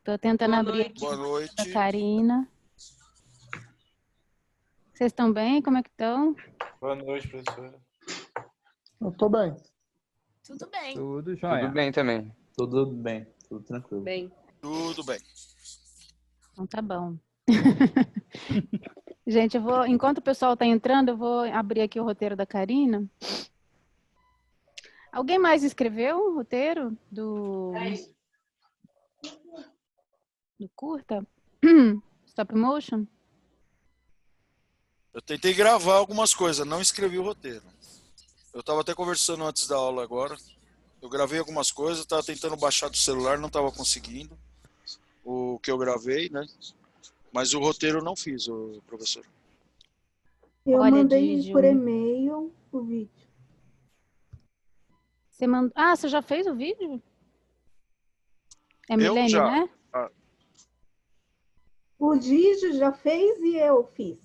Estou tentando Boa abrir noite. aqui Boa o roteiro da noite. Karina. Vocês estão bem? Como é que estão? Boa noite, professora. Eu tô bem. Tudo bem. Tudo jóia. Tudo bem também. Tudo bem. Tudo tranquilo. Bem. Tudo bem. Então tá bom. Gente, enquanto o pessoal está entrando, eu vou abrir aqui o roteiro da Karina. Alguém mais escreveu o roteiro do curta? Stop motion? Eu tentei gravar algumas coisas, não escrevi o roteiro. Eu estava até conversando antes da aula agora. Eu gravei algumas coisas, estava tentando baixar do celular, não estava conseguindo o que eu gravei, né? Mas o roteiro eu não fiz, professor. Eu Olha, mandei Didi, por e-mail o vídeo. Você mandou... Ah, você já fez o vídeo? É Milene, já. né? O Gigi já fez e eu fiz.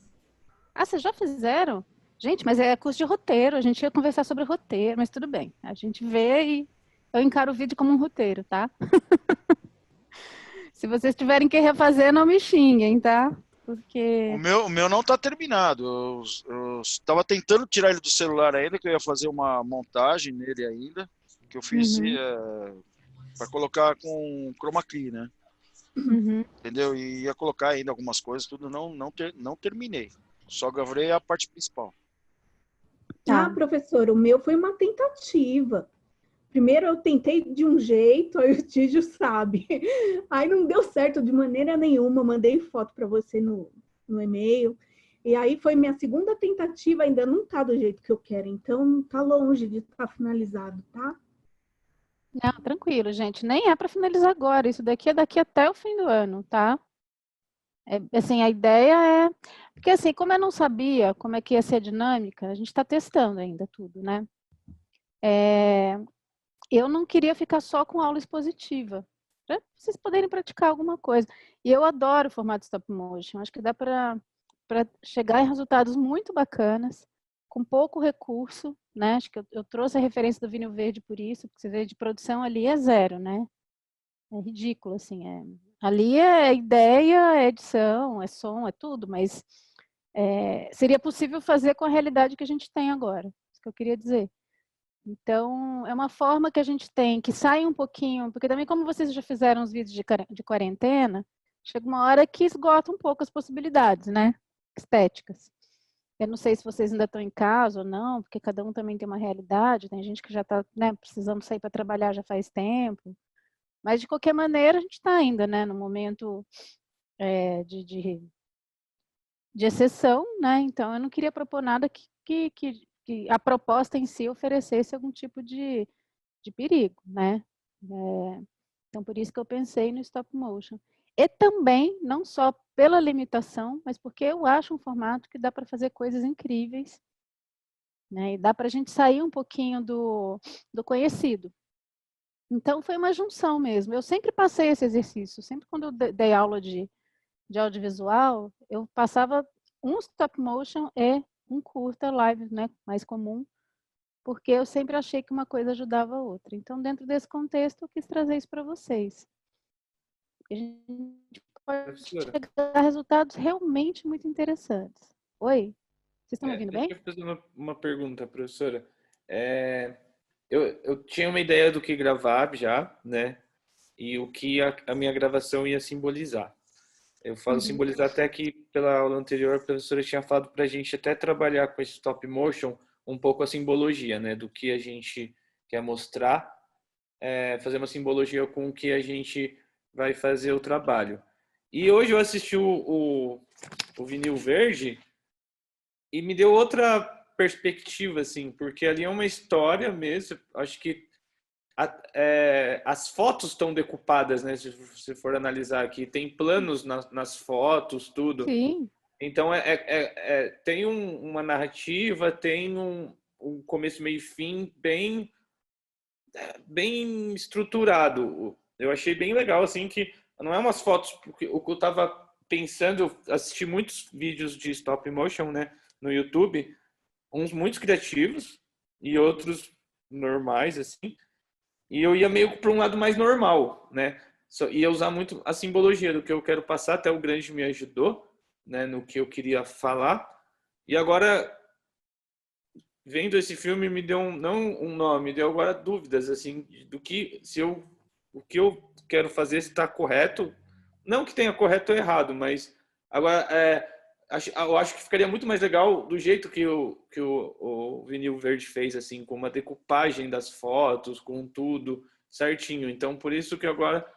Ah, vocês já fizeram? Gente, mas é curso de roteiro. A gente ia conversar sobre roteiro, mas tudo bem. A gente vê e eu encaro o vídeo como um roteiro, tá? Se vocês tiverem que refazer, não me xinguem, tá? Porque... O meu não está terminado. Eu estava tentando tirar ele do celular ainda, que eu ia fazer uma montagem nele ainda, que eu fiz para colocar com chroma key, né? Entendeu? E ia colocar ainda algumas coisas, tudo não terminei. Só gravei a parte principal. Tá, professor, o meu foi uma tentativa. Primeiro eu tentei de um jeito, aí o Tígio sabe. Aí não deu certo de maneira nenhuma, mandei foto para você no e-mail. E aí foi minha segunda tentativa, ainda não tá do jeito que eu quero, então tá longe de estar finalizado, tá? Não, tranquilo, gente. Nem é para finalizar agora. Isso daqui é daqui até o fim do ano, tá? Assim, a ideia é... Porque assim, como eu não sabia como é que ia ser a dinâmica, a gente está testando ainda tudo, né? Eu não queria ficar só com aula expositiva, para vocês poderem praticar alguma coisa. E eu adoro o formato stop motion. Acho que dá para chegar em resultados muito bacanas, com pouco recurso, né? Acho que eu trouxe a referência do Vinil Verde por isso, porque você vê de produção ali é zero, né? É ridículo, assim. Ali é ideia, é edição, é som, é tudo, mas seria possível fazer com a realidade que a gente tem agora. Isso que eu queria dizer. Então, é uma forma que a gente tem que sai um pouquinho, porque também como vocês já fizeram os vídeos de quarentena, chega uma hora que esgota um pouco as possibilidades, né? Estéticas. Eu não sei se vocês ainda estão em casa ou não, porque cada um também tem uma realidade, tem gente que já está, né, precisando sair para trabalhar já faz tempo, mas de qualquer maneira a gente está ainda, né, no momento de exceção, né? Então eu não queria propor nada que a proposta em si oferecesse algum tipo de perigo, né? Então, por isso que eu pensei no stop motion. E também, não só pela limitação, mas porque eu acho um formato que dá para fazer coisas incríveis, né? E dá para a gente sair um pouquinho do conhecido. Então, foi uma junção mesmo. Eu sempre passei esse exercício. Sempre quando eu dei aula de audiovisual, eu passava um stop motion e um curta live, né, mais comum, porque eu sempre achei que uma coisa ajudava a outra. Então, dentro desse contexto, eu quis trazer isso para vocês. A gente pode chegar a resultados realmente muito interessantes. Oi? Vocês estão me ouvindo bem? Deixa eu fazer uma pergunta, professora. Eu tinha uma ideia do que gravar já, né? E o que a minha gravação ia simbolizar. Eu falo simbolizar até que pela aula anterior a professora tinha falado para a gente até trabalhar com esse stop motion um pouco a simbologia, né, do que a gente quer mostrar, fazer uma simbologia com o que a gente vai fazer o trabalho. E hoje eu assisti o Vinil Verde e me deu outra perspectiva, assim, porque ali é uma história mesmo, acho que as fotos estão decupadas, né? Se você for analisar aqui, tem planos nas fotos, tudo. Sim. Então, tem uma narrativa, tem um começo, meio e fim bem estruturado. Eu achei bem legal, assim, que não é umas fotos... Porque o que eu estava pensando, eu assisti muitos vídeos de stop motion, né, no YouTube, uns muito criativos e outros normais, assim. E eu ia meio para um lado mais normal, né? Ia usar muito a simbologia do que eu quero passar, até o Grande me ajudou, né, no que eu queria falar. E agora, vendo esse filme, me deu não um nome, me deu agora dúvidas, assim, do que, o que eu quero fazer, se está correto. Não que tenha correto ou errado, mas agora, eu acho que ficaria muito mais legal do jeito que o Vinil Verde fez, assim, com uma decupagem das fotos, com tudo certinho. Então, por isso que agora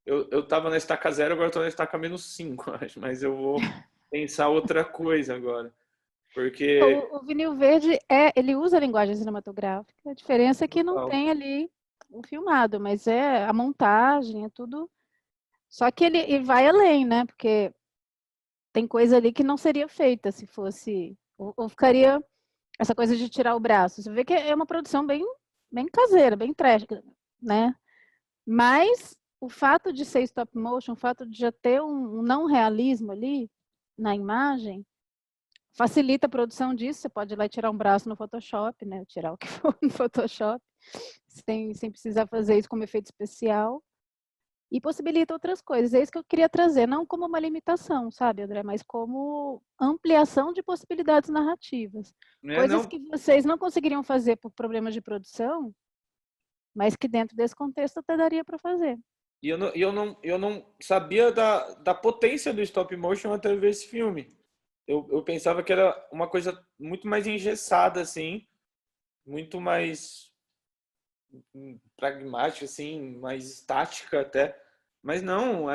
eu tava na estaca 0, agora estou na estaca -5, acho. Mas eu vou pensar outra coisa agora. Porque... O Vinil Verde, ele usa a linguagem cinematográfica. A diferença é que não tem ali o filmado, mas é a montagem, é tudo. Só que ele vai além, né? Porque tem coisa ali que não seria feita se fosse... Ou ficaria essa coisa de tirar o braço. Você vê que é uma produção bem caseira, bem trash, né? Mas o fato de ser stop motion, o fato de já ter um não realismo ali na imagem, facilita a produção disso. Você pode ir lá e tirar um braço no Photoshop, né? Tirar o que for no Photoshop, sem precisar fazer isso como efeito especial. E possibilita outras coisas. É isso que eu queria trazer, não como uma limitação, sabe, André? Mas como ampliação de possibilidades narrativas. Coisas que vocês não conseguiriam fazer por problemas de produção, mas que dentro desse contexto até daria para fazer. E eu não sabia da potência do stop motion até ver esse filme. Eu pensava que era uma coisa muito mais engessada, assim, muito mais pragmática, assim, mais estática até. Mas não,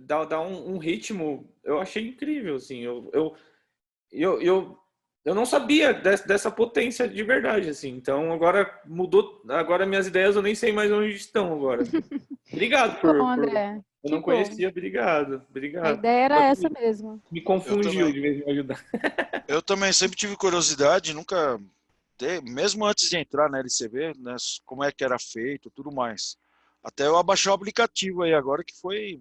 dá um ritmo, eu achei incrível, assim. Eu não sabia dessa potência de verdade, assim. Então agora mudou, agora minhas ideias eu nem sei mais onde estão agora. Obrigado por André. Eu não conhecia, obrigado. A ideia era essa mesmo. Me confundiu de vez em me ajudar. Eu também sempre tive curiosidade, nunca, mesmo antes de entrar na LCV, né, como é que era feito, tudo mais. Até eu abaixar o aplicativo aí agora, que foi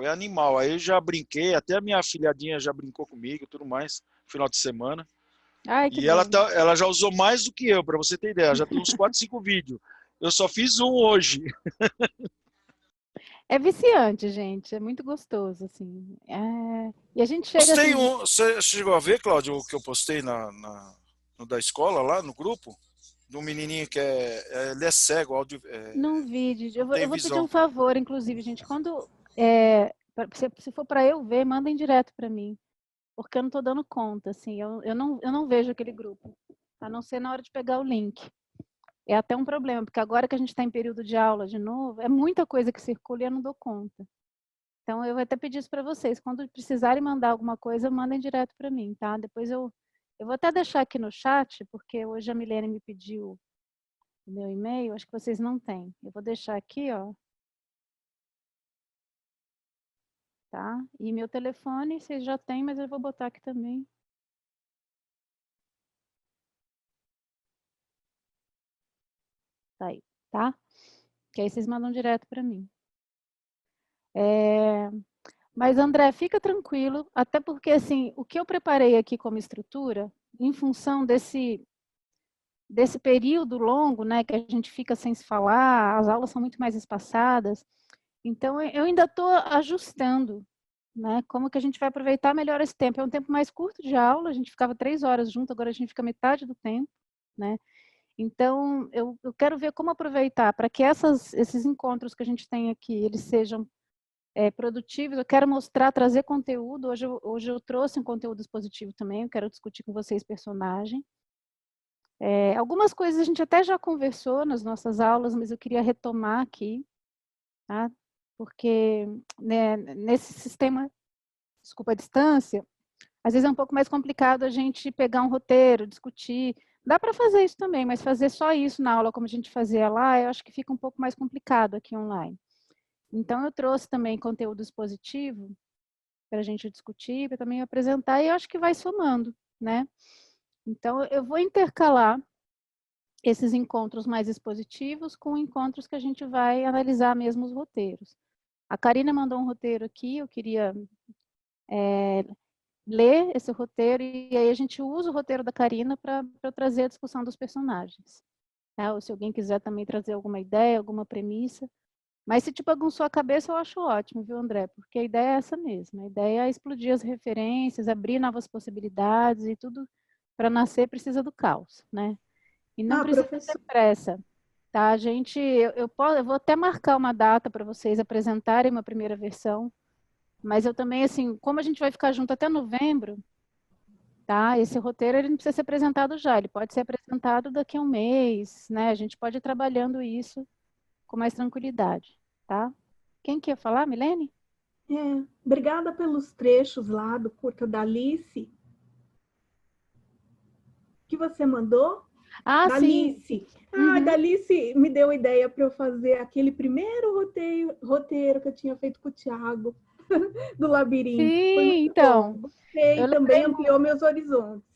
animal. Aí eu já brinquei, até a minha afilhadinha já brincou comigo, tudo mais, final de semana. Ai, que E bom. ela já usou mais do que eu, para você ter ideia. Ela já tem uns 4, 5 vídeos. Eu só fiz um hoje. É viciante, gente. É muito gostoso, assim. E a gente chega Postei assim... Você chegou a ver, Cláudio, o que eu postei no da escola, lá no grupo? Do menininho que ele é cego, Não vi, Didi. Eu tem vou pedir visão. um favor, inclusive, gente. Quando... se for para eu ver, mandem direto para mim. Porque eu não estou dando conta, assim. Eu não vejo aquele grupo. A não ser na hora de pegar o link. É até um problema, porque agora que a gente está em período de aula de novo, é muita coisa que circula e eu não dou conta. Então, eu vou até pedir isso para vocês. Quando precisarem mandar alguma coisa, mandem direto para mim, tá? Depois eu vou até deixar aqui no chat, porque hoje a Milene me pediu o meu e-mail, acho que vocês não têm. Eu vou deixar aqui, ó. Tá? E meu telefone, vocês já têm, mas eu vou botar aqui também. Tá aí, tá? Que aí vocês mandam direto para mim. Mas, André, fica tranquilo, até porque, assim, o que eu preparei aqui como estrutura, em função desse período longo, né, que a gente fica sem se falar, as aulas são muito mais espaçadas, então eu ainda estou ajustando, né, como que a gente vai aproveitar melhor esse tempo. É um tempo mais curto de aula, a gente ficava 3 horas junto, agora a gente fica metade do tempo, né, então eu quero ver como aproveitar para que esses encontros que a gente tem aqui, eles sejam produtivos. Eu quero mostrar, trazer conteúdo. Hoje eu trouxe um conteúdo expositivo também, eu quero discutir com vocês personagem. Algumas coisas a gente até já conversou nas nossas aulas, mas eu queria retomar aqui, tá? Porque, né, nesse sistema, desculpa a distância, às vezes é um pouco mais complicado a gente pegar um roteiro, discutir. Dá para fazer isso também, mas fazer só isso na aula como a gente fazia lá, eu acho que fica um pouco mais complicado aqui online. Então, eu trouxe também conteúdo expositivo para a gente discutir, para também apresentar, e eu acho que vai somando, né? Então, eu vou intercalar esses encontros mais expositivos com encontros que a gente vai analisar mesmo os roteiros. A Karina mandou um roteiro aqui, eu queria ler esse roteiro, e aí a gente usa o roteiro da Karina para trazer a discussão dos personagens. Tá? Ou se alguém quiser também trazer alguma ideia, alguma premissa, Mas se te bagunçou a cabeça, eu acho ótimo, viu, André? Porque a ideia é essa mesmo. A ideia é explodir as referências, abrir novas possibilidades e tudo para nascer precisa do caos, né? E não precisa ter Professor, pressa, tá? Eu vou até marcar uma data para vocês apresentarem uma primeira versão, mas eu também, assim, como a gente vai ficar junto até novembro, tá? Esse roteiro ele não precisa ser apresentado já, ele pode ser apresentado daqui a um mês, né? A gente pode ir trabalhando isso com mais tranquilidade, tá? Quem quer falar, Milene? obrigada pelos trechos lá do curta da Alice que você mandou. Ah, Da sim. Alice. Uhum. Da Alice me deu ideia para eu fazer aquele primeiro roteiro que eu tinha feito com o Thiago, do Labirinto. Foi Sim, muito então. bom. Gostei, Eu também lembrei, ampliou meus horizontes.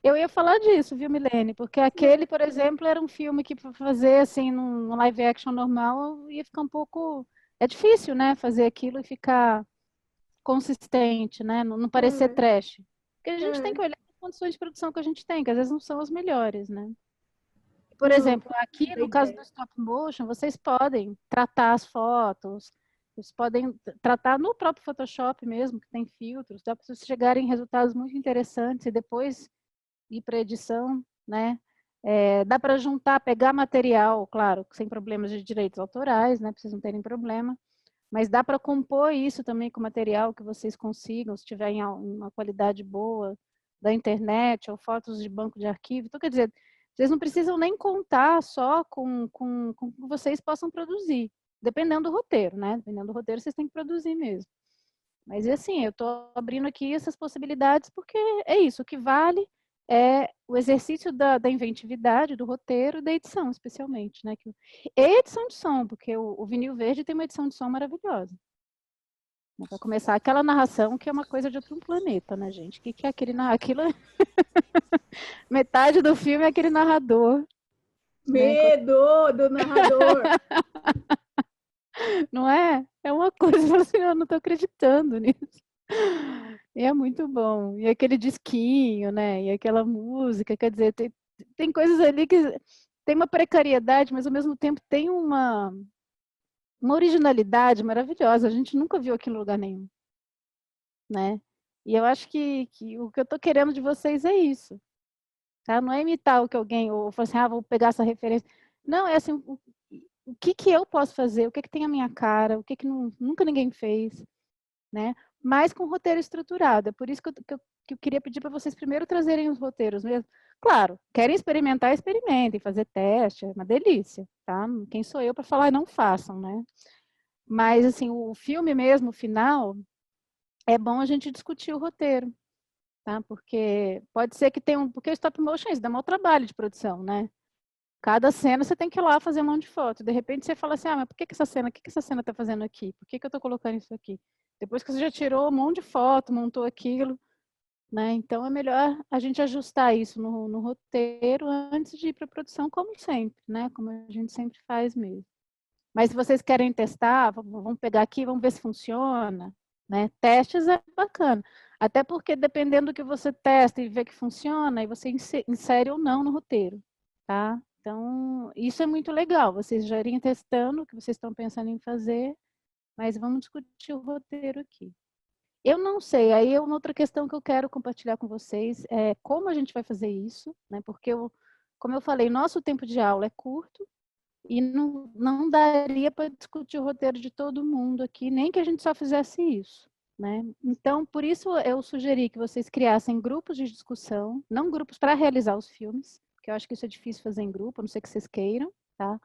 eu ia falar disso, viu, Milene? Porque aquele, por exemplo, era um filme que para fazer assim num live action normal ia ficar um pouco. É difícil, né? Fazer aquilo e ficar consistente, né? Não parecer É, trash. Porque a gente tem é, que olhar as condições de produção que a gente tem, que às vezes não são as melhores, né? Por não, exemplo, aqui da no caso do ideia. stop motion, vocês podem tratar as fotos, vocês podem tratar no próprio Photoshop mesmo, que tem filtros, dá para vocês chegarem em resultados muito interessantes e depois ir para edição, né? Dá para juntar, pegar material, claro, sem problemas de direitos autorais, né? Para vocês não terem problema, mas dá para compor isso também com material que vocês consigam, se tiver em uma qualidade boa da internet ou fotos de banco de arquivo. Então, quer dizer, vocês não precisam nem contar só com o que vocês possam produzir, dependendo do roteiro, né? Dependendo do roteiro, vocês têm que produzir mesmo. Mas, assim, eu estou abrindo aqui essas possibilidades porque é isso, o que vale é o exercício da inventividade, do roteiro e da edição, especialmente, né? E edição de som, porque o Vinil Verde tem uma edição de som maravilhosa. Para começar, aquela narração que é uma coisa de outro planeta, né, gente? O que é aquele aquilo? Metade do filme é aquele narrador, né? Medo do narrador. Não é? É uma coisa assim, eu não estou acreditando nisso. E é muito bom. E aquele disquinho, né? E aquela música, quer dizer, tem coisas ali que tem uma precariedade, mas ao mesmo tempo tem uma originalidade maravilhosa. A gente nunca viu aquilo em lugar nenhum, né? E eu acho que o que eu estou querendo de vocês é isso, tá? Não é imitar o que alguém, ou falar assim, vou pegar essa referência. Não, é assim, o que eu posso fazer? O que tem a minha cara? O que nunca ninguém fez, né? Mas com roteiro estruturado. É por isso que eu queria pedir para vocês primeiro trazerem os roteiros mesmo. Claro, querem experimentar, experimentem, fazer teste, é uma delícia, tá? Quem sou eu para falar não façam, né? Mas, assim, o filme mesmo, o final, é bom a gente discutir o roteiro, tá? Porque pode ser que tenha porque o stop motion isso dá mau trabalho de produção, né? Cada cena você tem que ir lá fazer um monte de foto. De repente você fala assim, mas por que essa cena, o que essa cena está fazendo aqui? Por que eu estou colocando isso aqui? Depois que você já tirou um monte de foto, montou aquilo, né? Então é melhor a gente ajustar isso no roteiro antes de ir para a produção, como sempre, né? Como a gente sempre faz mesmo. Mas se vocês querem testar, vamos pegar aqui, vamos ver se funciona, né? Testes é bacana. Até porque dependendo do que você testa e vê que funciona, aí você insere ou não no roteiro, tá? Então, isso é muito legal, vocês já irem testando o que vocês estão pensando em fazer, mas vamos discutir o roteiro aqui. Eu não sei, aí é uma outra questão que eu quero compartilhar com vocês, é como a gente vai fazer isso, né? Porque, como eu falei, nosso tempo de aula é curto e não daria para discutir o roteiro de todo mundo aqui, nem que a gente só fizesse isso, né? Então, por isso eu sugeri que vocês criassem grupos de discussão, não grupos para realizar os filmes, porque eu acho que isso é difícil fazer em grupo, a não ser que vocês queiram, tá?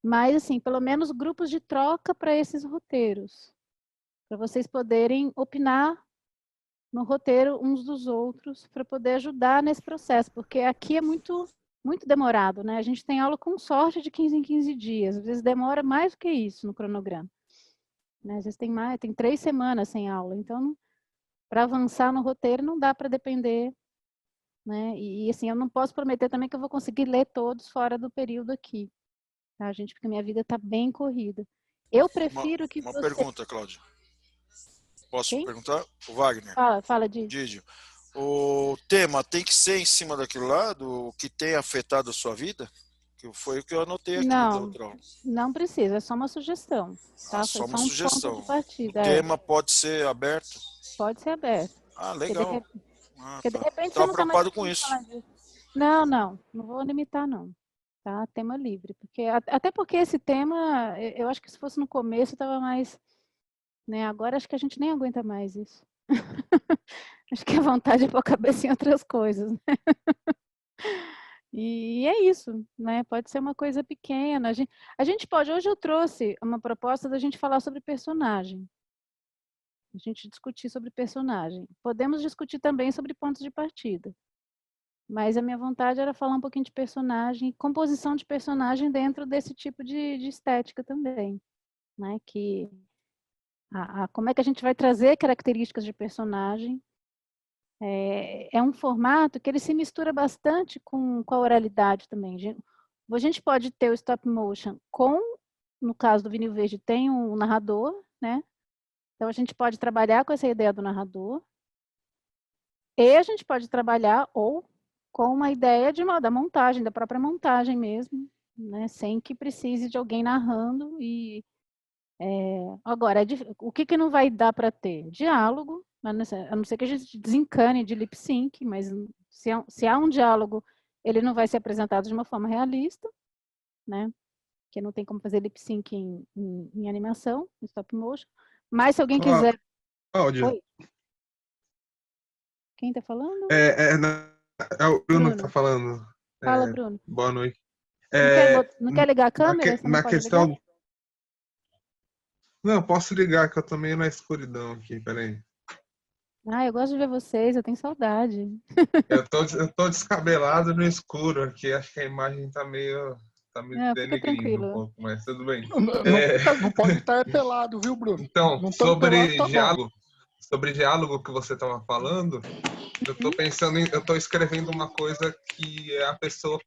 Mas, assim, pelo menos grupos de troca para esses roteiros, para vocês poderem opinar no roteiro uns dos outros, para poder ajudar nesse processo, porque aqui é muito demorado, né? A gente tem aula com sorte de 15 em 15 dias, às vezes demora mais do que isso no cronograma, né? Às vezes tem 3 semanas sem aula, então para avançar no roteiro não dá para depender, né? E assim, eu não posso prometer também que eu vou conseguir ler todos fora do período aqui, tá, gente? Porque minha vida está bem corrida. Eu prefiro que Uma você... pergunta, Cláudia. Posso Quem? perguntar? O Wagner. Fala, Di. Didio. O tema tem que ser em cima daquilo lá, do que tem afetado a sua vida? Que foi o que eu anotei aqui da Não, outra aula. não precisa, é só uma sugestão, tá? Só Foi uma só um sugestão. ponto de O partida. tema pode ser aberto? Pode ser aberto. Ah, Porque de, legal. re- Ah, porque de tá. repente você Estava nunca mais preocupado com ouviu isso. falar disso. Não vou limitar, não. Tá? Tema livre. Até porque esse tema, eu acho que se fosse no começo, estava mais. Né? Agora acho que a gente nem aguenta mais isso. Acho que a vontade é pôr a cabeça em outras coisas. Né? E é isso, né? Pode ser uma coisa pequena. A gente pode. Hoje eu trouxe uma proposta da gente falar sobre personagem. A gente discutir sobre personagem. Podemos discutir também sobre pontos de partida. Mas a minha vontade era falar um pouquinho de personagem, composição de personagem dentro desse tipo de estética também. Né? Que como é que a gente vai trazer características de personagem. É um formato que ele se mistura bastante com a oralidade também. A gente pode ter o stop motion no caso do Vinil Verde, tem um narrador, né? Então a gente pode trabalhar com essa ideia do narrador. E a gente pode trabalhar com uma ideia da montagem, da própria montagem mesmo, né? Sem que precise de alguém narrando. Agora, o que não vai dar para ter? Diálogo, a não ser que a gente desencane de lip sync, mas se há um diálogo, ele não vai ser apresentado de uma forma realista, né? Porque não tem como fazer lip sync em animação, em stop motion. Mas se alguém quiser... Cláudia, Oi? Quem está falando? é o Bruno que Bruno. está falando. Fala, Bruno. Boa noite. Não quer ligar a câmera? Você não Na pode questão. ligar? Não, posso ligar, que eu tô meio na escuridão aqui, peraí. Eu gosto de ver vocês, eu tenho saudade. Eu tô descabelado no escuro aqui, acho que a imagem tá meio. Tá me Fica denegrindo um tranquilo. pouco, mas tudo bem. Não pode estar pelado, viu, Bruno? Então, Não tão pelado, tá bom. sobre diálogo que você estava falando, eu tô pensando eu tô escrevendo uma coisa que é a pessoa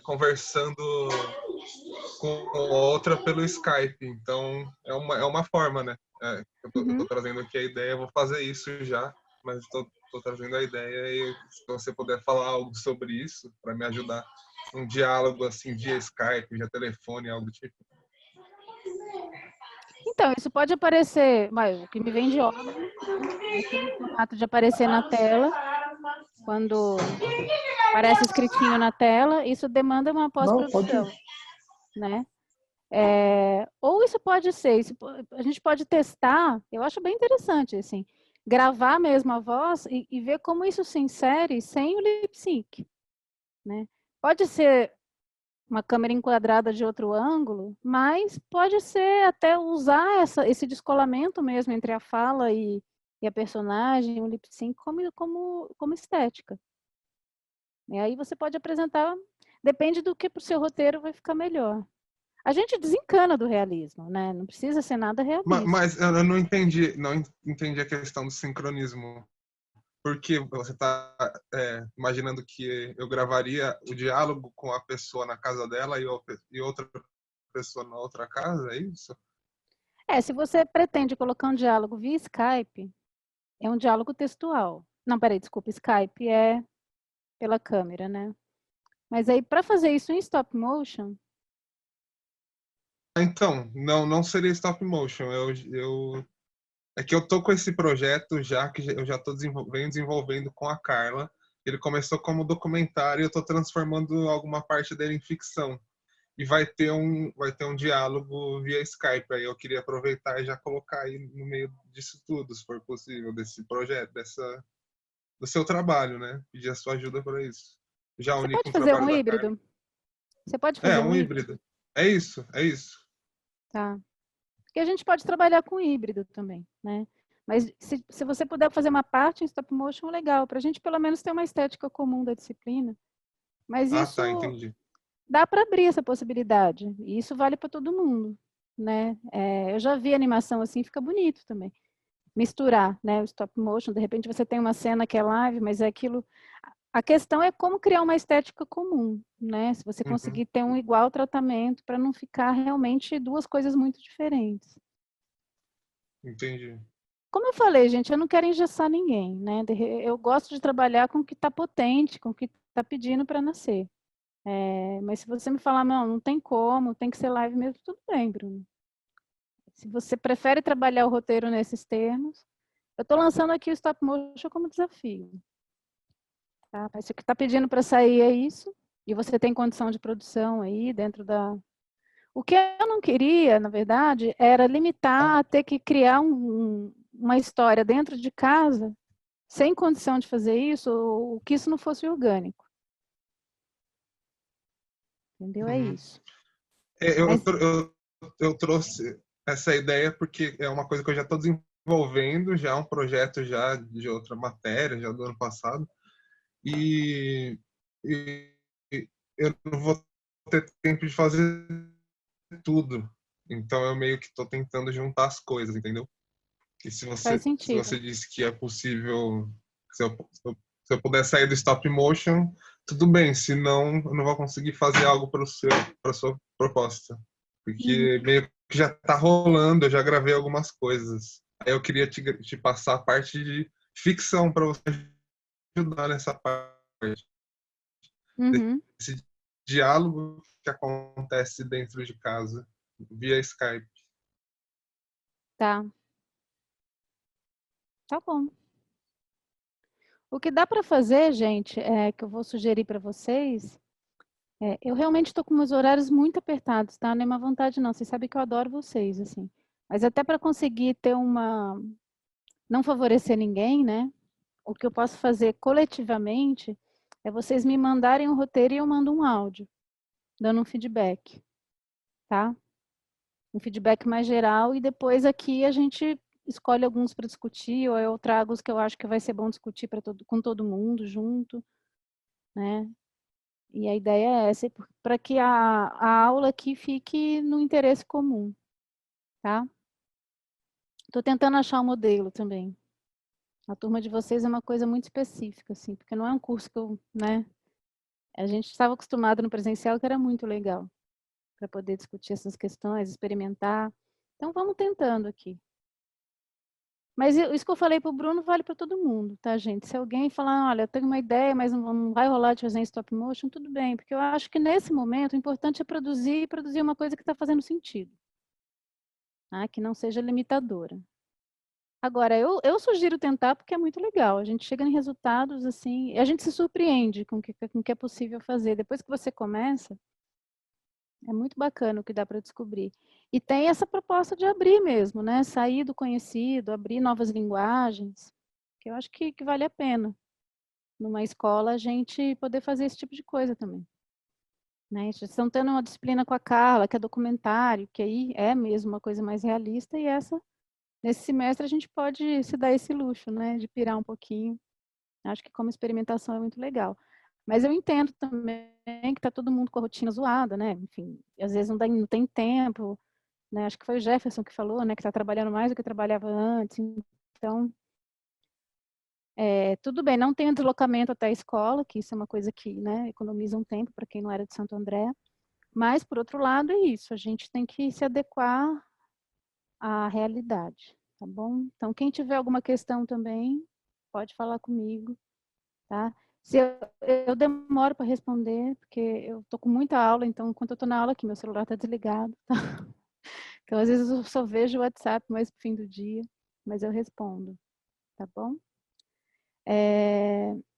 conversando com outra pelo Skype. Então, é uma forma, né? Eu tô trazendo aqui a ideia, eu vou fazer isso já, mas tô trazendo a ideia e se você puder falar algo sobre isso para me ajudar, um diálogo assim via Skype, via telefone, algo do tipo. Então, isso pode aparecer, mas o que me vem de óbvio, né? Aquele formato de aparecer na tela, quando aparece escritinho na tela, isso demanda uma Não, pode pós-produção, né? Ou isso pode ser, a gente pode testar, eu acho bem interessante, assim, gravar mesmo a voz e ver como isso se insere sem o lip sync, né? Pode ser uma câmera enquadrada de outro ângulo, mas pode ser até usar esse descolamento mesmo entre a fala e a personagem, o lip sync, como estética. E aí você pode apresentar, depende do que para o seu roteiro vai ficar melhor. A gente desencana do realismo, né? Não precisa ser nada realista. Mas eu não entendi a questão do sincronismo. Porque você está imaginando que eu gravaria o diálogo com a pessoa na casa dela e outra pessoa na outra casa, é isso? Se você pretende colocar um diálogo via Skype, é um diálogo textual. Não, peraí, desculpa, Skype é pela câmera, né? Mas aí, para fazer isso em stop motion... Então, não seria stop motion. É que eu tô com esse projeto já, que eu já tô desenvolvendo com a Carla. Ele começou como documentário e eu tô transformando alguma parte dele em ficção. E vai ter um diálogo via Skype. Aí eu queria aproveitar e já colocar aí no meio disso tudo, se for possível, desse projeto, do seu trabalho, né? Pedir a sua ajuda para isso. Já Você unir pode com o fazer trabalho um da híbrido? Carla. Você pode fazer Um híbrido. É isso. Tá. Porque a gente pode trabalhar com híbrido também, né? Mas se você puder fazer uma parte em stop motion, legal. Para a gente, pelo menos, ter uma estética comum da disciplina. Mas isso Tá, entendi. dá para abrir essa possibilidade. E isso vale para todo mundo, né? Eu já vi animação assim, fica bonito também. Misturar, né? O stop motion, de repente você tem uma cena que é live, mas é aquilo... A questão é como criar uma estética comum, né? Se você conseguir ter um igual tratamento para não ficar realmente duas coisas muito diferentes. Entendi. Como eu falei, gente, eu não quero engessar ninguém, né? Eu gosto de trabalhar com o que está potente, com o que está pedindo para nascer. Mas se você me falar, não tem como, tem que ser live mesmo, tudo bem, Bruno. Se você prefere trabalhar o roteiro nesses termos, eu estou lançando aqui o stop motion como desafio. Tá? Mas se o que está pedindo para sair é isso, e você tem condição de produção aí dentro da... O que eu não queria, na verdade, era limitar a ter que criar uma história dentro de casa, sem condição de fazer isso, ou que isso não fosse orgânico. Entendeu? É isso. Eu trouxe essa ideia porque é uma coisa que eu já estou desenvolvendo, já é um projeto já de outra matéria, já do ano passado, e eu não vou ter tempo de fazer tudo. Então eu meio que estou tentando juntar as coisas, entendeu? E se Faz sentido. você disse que é possível, se eu puder sair do stop motion, tudo bem, senão eu não vou conseguir fazer algo para a sua proposta. Porque meio que já está rolando, eu já gravei algumas coisas. Aí eu queria te passar a parte de ficção para você ajudar nessa parte. Esse diálogo que acontece dentro de casa, via Skype. Tá. Tá bom. O que dá para fazer, gente, que eu vou sugerir para vocês, eu realmente estou com meus horários muito apertados, tá? Não é uma vontade, não. Vocês sabem que eu adoro vocês, assim. Mas até para conseguir ter não favorecer ninguém, né? O que eu posso fazer coletivamente é vocês me mandarem um roteiro e eu mando um áudio, dando um feedback, tá? Um feedback mais geral e depois aqui a gente escolhe alguns para discutir, ou eu trago os que eu acho que vai ser bom discutir com todo mundo junto, né? E a ideia é essa, para que a aula aqui fique no interesse comum, tá? Estou tentando achar um modelo também. A turma de vocês é uma coisa muito específica, assim, porque não é um curso que eu, né? A gente estava acostumado no presencial, que era muito legal, para poder discutir essas questões, experimentar. Então, vamos tentando aqui. Mas isso que eu falei para o Bruno vale para todo mundo, tá, gente? Se alguém falar, olha, eu tenho uma ideia, mas não vai rolar de fazer em stop motion, tudo bem, porque eu acho que nesse momento o importante é produzir e produzir uma coisa que está fazendo sentido, tá? Que não seja limitadora. Agora, eu sugiro tentar porque é muito legal. A gente chega em resultados assim, e a gente se surpreende com o que é possível fazer. Depois que você começa, é muito bacana o que dá para descobrir. E tem essa proposta de abrir mesmo, né? Sair do conhecido, abrir novas linguagens, que eu acho que vale a pena. Numa escola, a gente poder fazer esse tipo de coisa também. Né? Vocês estão tendo uma disciplina com a Carla, que é documentário, que aí é mesmo uma coisa mais realista, e nesse semestre a gente pode se dar esse luxo, né? De pirar um pouquinho. Acho que como experimentação é muito legal. Mas eu entendo também que está todo mundo com a rotina zoada, né? Enfim, às vezes não tem tempo, né? Acho que foi o Jefferson que falou, né? Que está trabalhando mais do que trabalhava antes. Então, tudo bem, não tem deslocamento até a escola, que isso é uma coisa que, né, economiza um tempo para quem não era de Santo André. Mas, por outro lado, é isso. A gente tem que se adequar à realidade, tá bom? Então, quem tiver alguma questão também, pode falar comigo, tá? Se eu demoro para responder, porque eu estou com muita aula, então, enquanto eu estou na aula aqui, meu celular está desligado, tá? Então, às vezes eu só vejo o WhatsApp mais pro fim do dia, mas eu respondo, tá bom?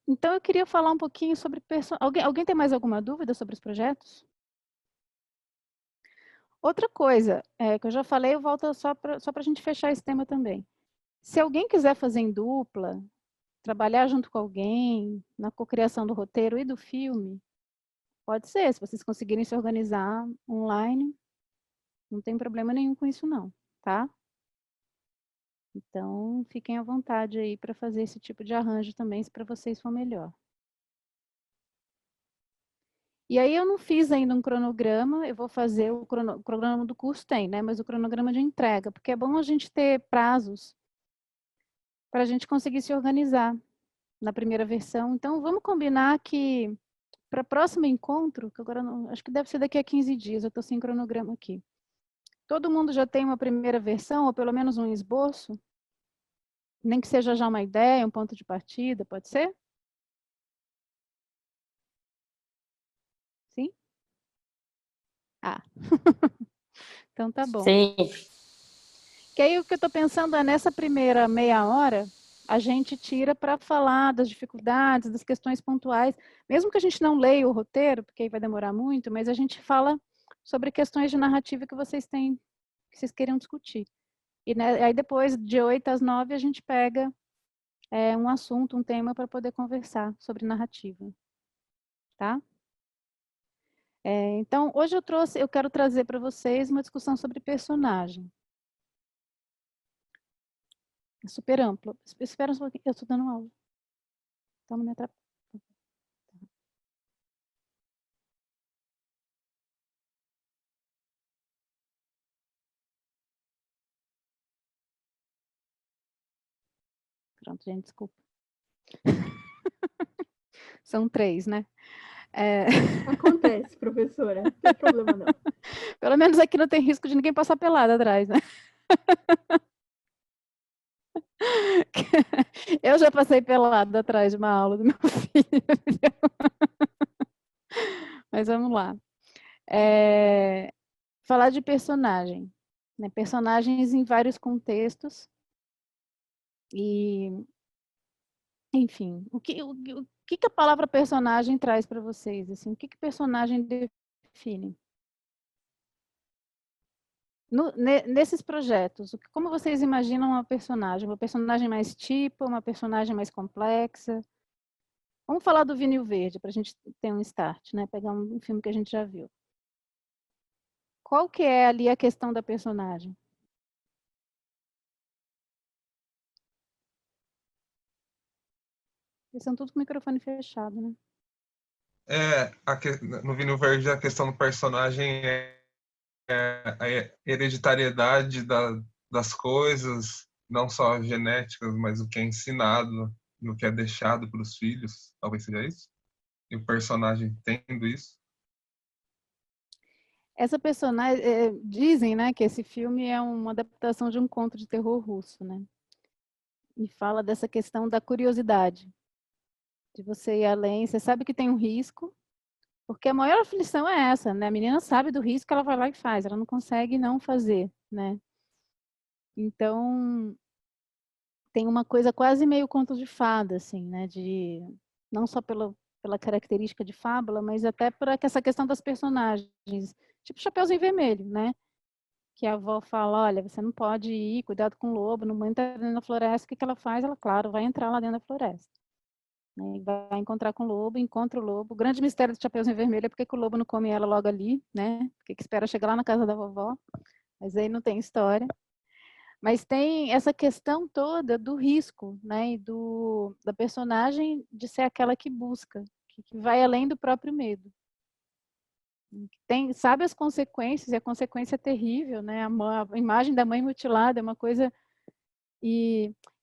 Então, eu queria falar um pouquinho sobre... Alguém tem mais alguma dúvida sobre os projetos? Outra coisa, que eu já falei, eu volto só para a gente fechar esse tema também. Se alguém quiser fazer em dupla, trabalhar junto com alguém, na cocriação do roteiro e do filme, pode ser, se vocês conseguirem se organizar online, não tem problema nenhum com isso não, tá? Então, fiquem à vontade aí para fazer esse tipo de arranjo também, se para vocês for melhor. E aí eu não fiz ainda um cronograma, eu vou fazer o cronograma do curso tem, né? Mas o cronograma de entrega, porque é bom a gente ter prazos para a gente conseguir se organizar na primeira versão. Então, vamos combinar que para o próximo encontro, que agora não, acho que deve ser daqui a 15 dias, eu estou sem cronograma aqui. Todo mundo já tem uma primeira versão, ou pelo menos um esboço? Nem que seja já uma ideia, um ponto de partida, pode ser? Sim? Ah, então tá bom. Sim. Que aí o que eu estou pensando é nessa primeira meia hora, a gente tira para falar das dificuldades, das questões pontuais, mesmo que a gente não leia o roteiro, porque aí vai demorar muito, mas a gente fala sobre questões de narrativa que vocês têm, que vocês queiram discutir. E né, aí depois, de 8 às 9, a gente pega um assunto, um tema para poder conversar sobre narrativa. Tá? Então, hoje eu quero trazer para vocês uma discussão sobre personagem. É super amplo. Espera um pouquinho, eu estou dando aula. Então não me atrapalha. Pronto, gente, desculpa. São 3, né? Acontece, professora. Não tem problema, não. Pelo menos aqui não tem risco de ninguém passar pelado atrás, né? Eu já passei pelado atrás de uma aula do meu filho. Mas vamos lá. Falar de personagem. Né? Personagens em vários contextos. E, enfim, o que a palavra personagem traz para vocês? Assim, o que personagem define? Nesses projetos, como vocês imaginam uma personagem? Uma personagem mais tipo, uma personagem mais complexa? Vamos falar do Vinil Verde, para a gente ter um start, né? Pegar um filme que a gente já viu. Qual que é ali a questão da personagem? Eles são todos com o microfone fechado, né? No Vinil Verde, a questão do personagem é a hereditariedade das coisas, não só genéticas, mas o que é ensinado, o que é deixado para os filhos, talvez seja isso? E o personagem tendo isso? Essa personagem, dizem, né, que esse filme é uma adaptação de um conto de terror russo, né? E fala dessa questão da curiosidade, de você ir além. Você sabe que tem um risco, porque a maior aflição é essa, né? A menina sabe do risco, ela vai lá e faz, ela não consegue não fazer, né? Então, tem uma coisa quase meio conto de fada, assim, né? Não só pela característica de fábula, mas até por essa questão das personagens. Tipo Chapeuzinho Vermelho, né? Que a avó fala, olha, você não pode ir, cuidado com o lobo, não entra dentro da floresta. O que ela faz? Ela, claro, vai entrar lá dentro da floresta. Né? Vai encontrar com o lobo, encontra o lobo. O grande mistério do Chapeuzinho Vermelho é porque que o lobo não come ela logo ali, né? Porque que espera chegar lá na casa da vovó. Mas aí não tem história. Mas tem essa questão toda do risco, né? E da personagem de ser aquela que busca, que vai além do próprio medo. Sabe as consequências, e a consequência é terrível, né? A imagem da mãe mutilada é uma coisa...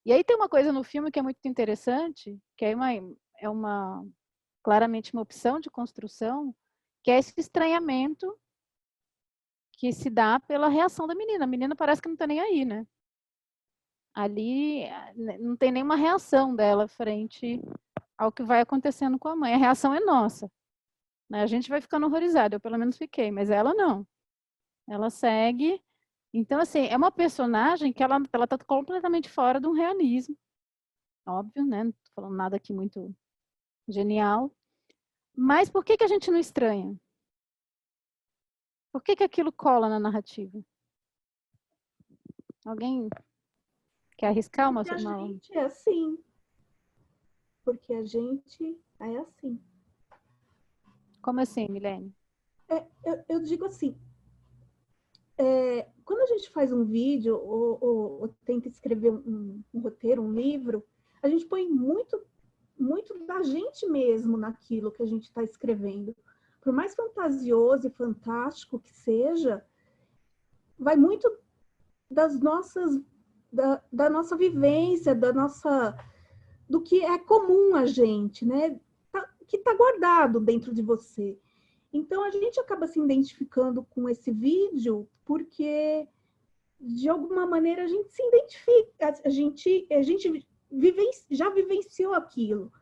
E aí tem uma coisa no filme que é muito interessante, que é claramente uma opção de construção, que é esse estranhamento que se dá pela reação da menina. A menina parece que não está nem aí, né? Ali não tem nenhuma reação dela frente ao que vai acontecendo com a mãe. A reação é nossa. Né? A gente vai ficando horrorizado, eu pelo menos fiquei, mas ela não. Ela segue. Então, assim, é uma personagem que ela está completamente fora de um realismo. Óbvio, né? Não estou falando nada aqui muito genial. Mas por que a gente não estranha? Por que aquilo cola na narrativa? Alguém quer arriscar uma... Porque a gente é assim. Porque a gente é assim. Como assim, Milene? Eu digo assim, quando a gente faz um vídeo ou tenta escrever um roteiro, um livro, a gente põe muito da gente mesmo naquilo que a gente está escrevendo. Por mais fantasioso e fantástico que seja, vai muito das nossas, da nossa vivência, do que é comum a gente, né? Que está guardado dentro de você. Então, a gente acaba se identificando com esse vídeo porque, de alguma maneira, a gente se identifica, a gente já vivenciou aquilo,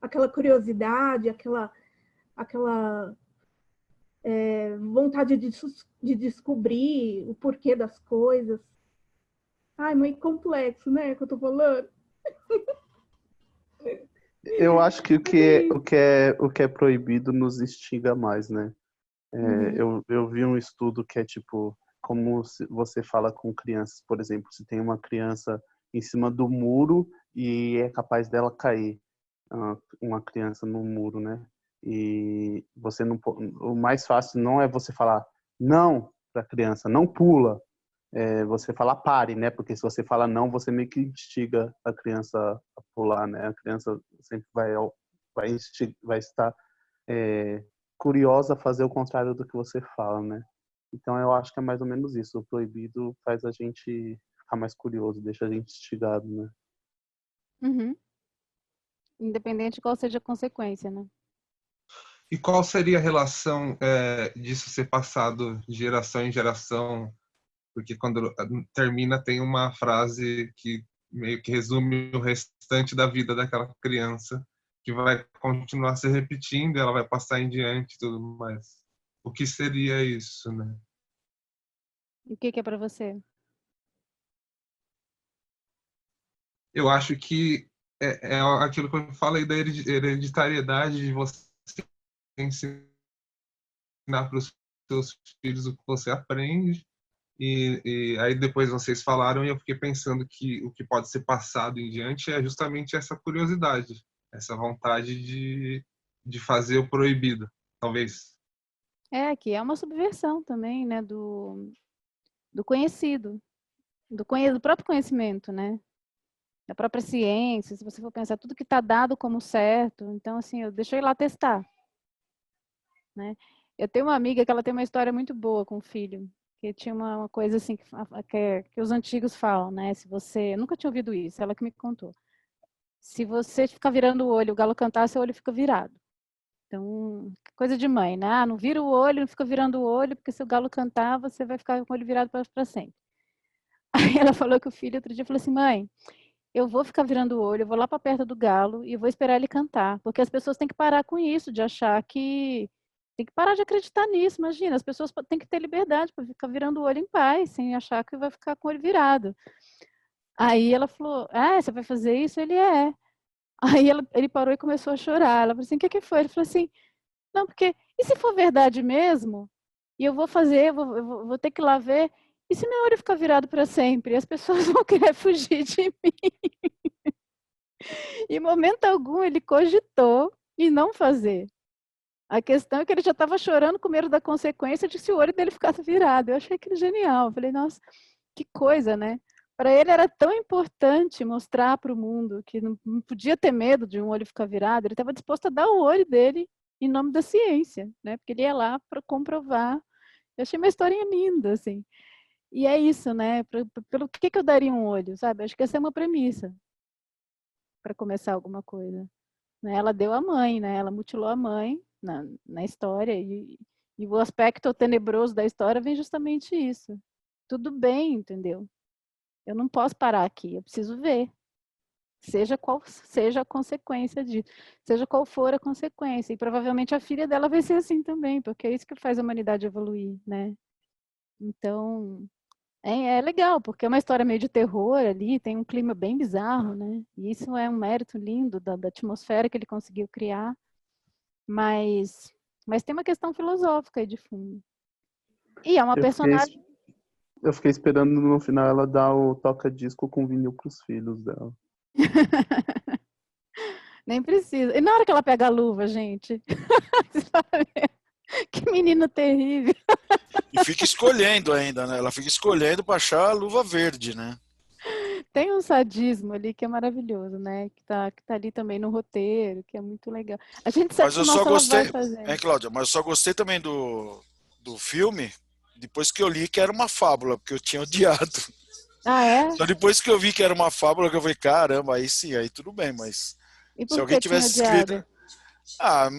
aquela curiosidade, aquela vontade de descobrir o porquê das coisas. Ai, muito complexo, né, que eu tô falando? Eu acho que o que é proibido nos instiga mais, né? Eu vi um estudo que é tipo, como você fala com crianças, por exemplo, se tem uma criança em cima do muro e é capaz dela cair, uma criança no muro, né? E você não, o mais fácil não é você falar não para a criança, não pula, você falar pare, né? Porque se você fala não, você meio que instiga a criança a pular, né? A criança sempre vai estar curiosa a fazer o contrário do que você fala, né? Então eu acho que é mais ou menos isso. O proibido faz a gente ficar mais curioso, deixa a gente instigado, né? Uhum. Independente de qual seja a consequência, né? E qual seria a relação disso ser passado de geração em geração? Porque quando termina tem uma frase que meio que resume o restante da vida daquela criança, que vai continuar se repetindo, ela vai passar em diante e tudo mais. O que seria isso, né? E o que é para você? Eu acho que é aquilo que eu falei da hereditariedade, de você ensinar para os seus filhos o que você aprende. E aí depois vocês falaram e eu fiquei pensando que o que pode ser passado em diante é justamente essa curiosidade, essa vontade de fazer o proibido, talvez. Que é uma subversão também, né, do conhecido, do próprio conhecimento, né? Da própria ciência, se você for pensar tudo que está dado como certo, então assim, deixa eu ir lá testar, né? Eu tenho uma amiga que ela tem uma história muito boa com o filho, que tinha uma coisa assim que os antigos falam, né? Se você, eu nunca tinha ouvido isso, ela que me contou. Se você ficar virando o olho, o galo cantar, seu olho fica virado. Então, coisa de mãe, né? Não vira o olho, não fica virando o olho, porque se o galo cantar, você vai ficar com o olho virado para sempre. Aí ela falou que o filho outro dia falou assim: mãe, eu vou ficar virando o olho, eu vou lá para perto do galo e vou esperar ele cantar, porque as pessoas têm que parar com isso, de achar que tem que parar de acreditar nisso. Imagina, as pessoas têm que ter liberdade para ficar virando o olho em paz, sem achar que vai ficar com o olho virado. Aí ela falou: você vai fazer isso? Ele é. Aí ele parou e começou a chorar. Ela falou assim: o que foi? Ele falou assim: não, porque e se for verdade mesmo? E eu vou fazer, eu vou ter que ir lá ver. E se meu olho ficar virado para sempre? As pessoas vão querer fugir de mim. Em momento algum ele cogitou em não fazer. A questão é que ele já estava chorando com medo da consequência de se o olho dele ficasse virado. Eu achei aquilo genial. Eu falei, nossa, que coisa, né? Para ele era tão importante mostrar para o mundo que não podia ter medo de um olho ficar virado. Ele estava disposto a dar o olho dele em nome da ciência, né? Porque ele ia lá para comprovar. Eu achei uma historinha linda, assim. E é isso, né? Pelo que eu daria um olho, sabe? Acho que essa é uma premissa para começar alguma coisa. Né? Ela deu a mãe, né? Ela mutilou a mãe na história e o aspecto tenebroso da história vem justamente isso. Tudo bem, entendeu? Eu não posso parar aqui, eu preciso ver. Seja qual seja a consequência disso, seja qual for a consequência. E provavelmente a filha dela vai ser assim também, porque é isso que faz a humanidade evoluir, né? Então, é legal, porque é uma história meio de terror ali, tem um clima bem bizarro, né? E isso é um mérito lindo da atmosfera que ele conseguiu criar, mas tem uma questão filosófica aí de fundo. E é uma personagem... Eu fiquei esperando no final ela dar o toca-disco com vinil pros filhos dela. Nem precisa. E na hora que ela pega a luva, gente? Que menino terrível. E fica escolhendo ainda, né? Ela fica escolhendo para achar a luva verde, né? Tem um sadismo ali que é maravilhoso, né? Que tá ali também no roteiro, que é muito legal. A gente sabe Mas que eu só nossa ela vai gostei, fazer. Cláudia? Mas eu só gostei também do filme depois que eu li que era uma fábula, porque eu tinha odiado. Ah, é? Só depois que eu vi que era uma fábula que eu falei, caramba, aí sim, aí tudo bem, mas E se por alguém que tinha tivesse escrito... odiado? Ah,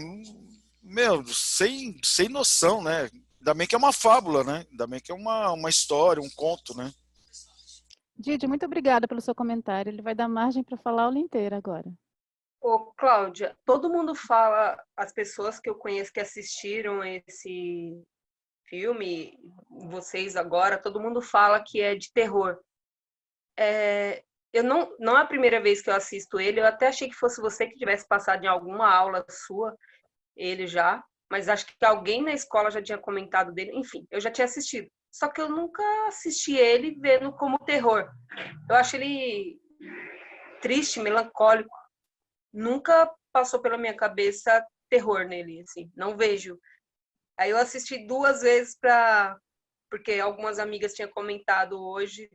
meu, sem noção, né? Ainda bem que é uma fábula, né? Ainda bem que é uma história, um conto, né? Didi, muito obrigada pelo seu comentário. Ele vai dar margem para falar a aula inteira agora. Ô, Cláudia, todo mundo fala, as pessoas que eu conheço que assistiram esse filme, vocês agora, todo mundo fala que é de terror. Eu não é a primeira vez que eu assisto ele, eu até achei que fosse você que tivesse passado em alguma aula sua, ele já, mas acho que alguém na escola já tinha comentado dele, enfim, eu já tinha assistido. Só que eu nunca assisti ele vendo como terror. Eu acho ele triste, melancólico. Nunca passou pela minha cabeça terror nele, assim, não vejo. Aí eu assisti 2 vezes porque algumas amigas tinham comentado hoje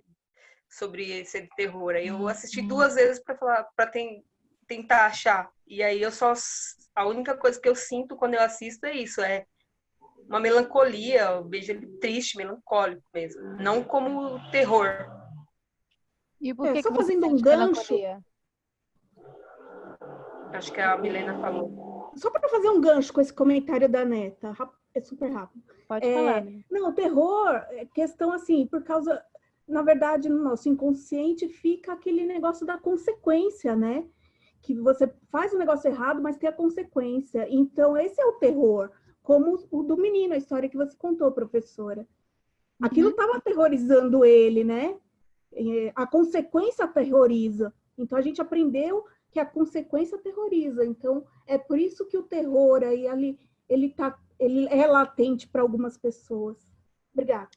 sobre esse de terror. Aí eu assisti 2 vezes para tentar achar. E aí a única coisa que eu sinto quando eu assisto é isso, é uma melancolia, eu vejo ele triste, melancólico mesmo, não como terror. E por que Só que você fazendo um sente gancho, melancolia? Acho que a Milena falou. só para fazer um gancho com esse comentário da Neta, é super rápido. Pode falar, menina. Não, o terror é questão assim, por causa, na verdade, no nosso inconsciente fica aquele negócio da consequência, né? Que você faz o negócio errado, mas tem a consequência. Então, esse é o terror, como o do menino, a história que você contou, professora. Aquilo estava aterrorizando ele, né? A consequência aterroriza. Então, a gente aprendeu que a consequência aterroriza. Então, é por isso que o terror aí, ele é latente para algumas pessoas. Obrigada.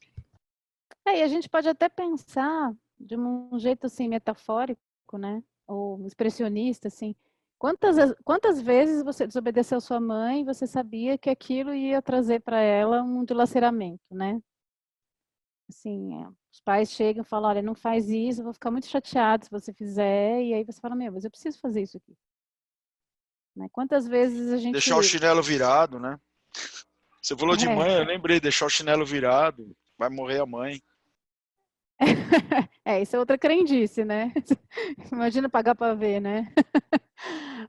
E a gente pode até pensar de um jeito assim metafórico, né? Ou expressionista, assim. Quantas vezes você desobedeceu sua mãe e você sabia que aquilo ia trazer para ela um dilaceramento, né? Assim, os pais chegam e falam, olha, não faz isso, eu vou ficar muito chateado se você fizer, e aí você fala, meu, mas eu preciso fazer isso aqui. Né? Quantas vezes a gente... Deixar o chinelo virado, né? Você falou de mãe, eu lembrei, deixar o chinelo virado, vai morrer a mãe. Isso é outra crendice, né? Imagina pagar para ver, né?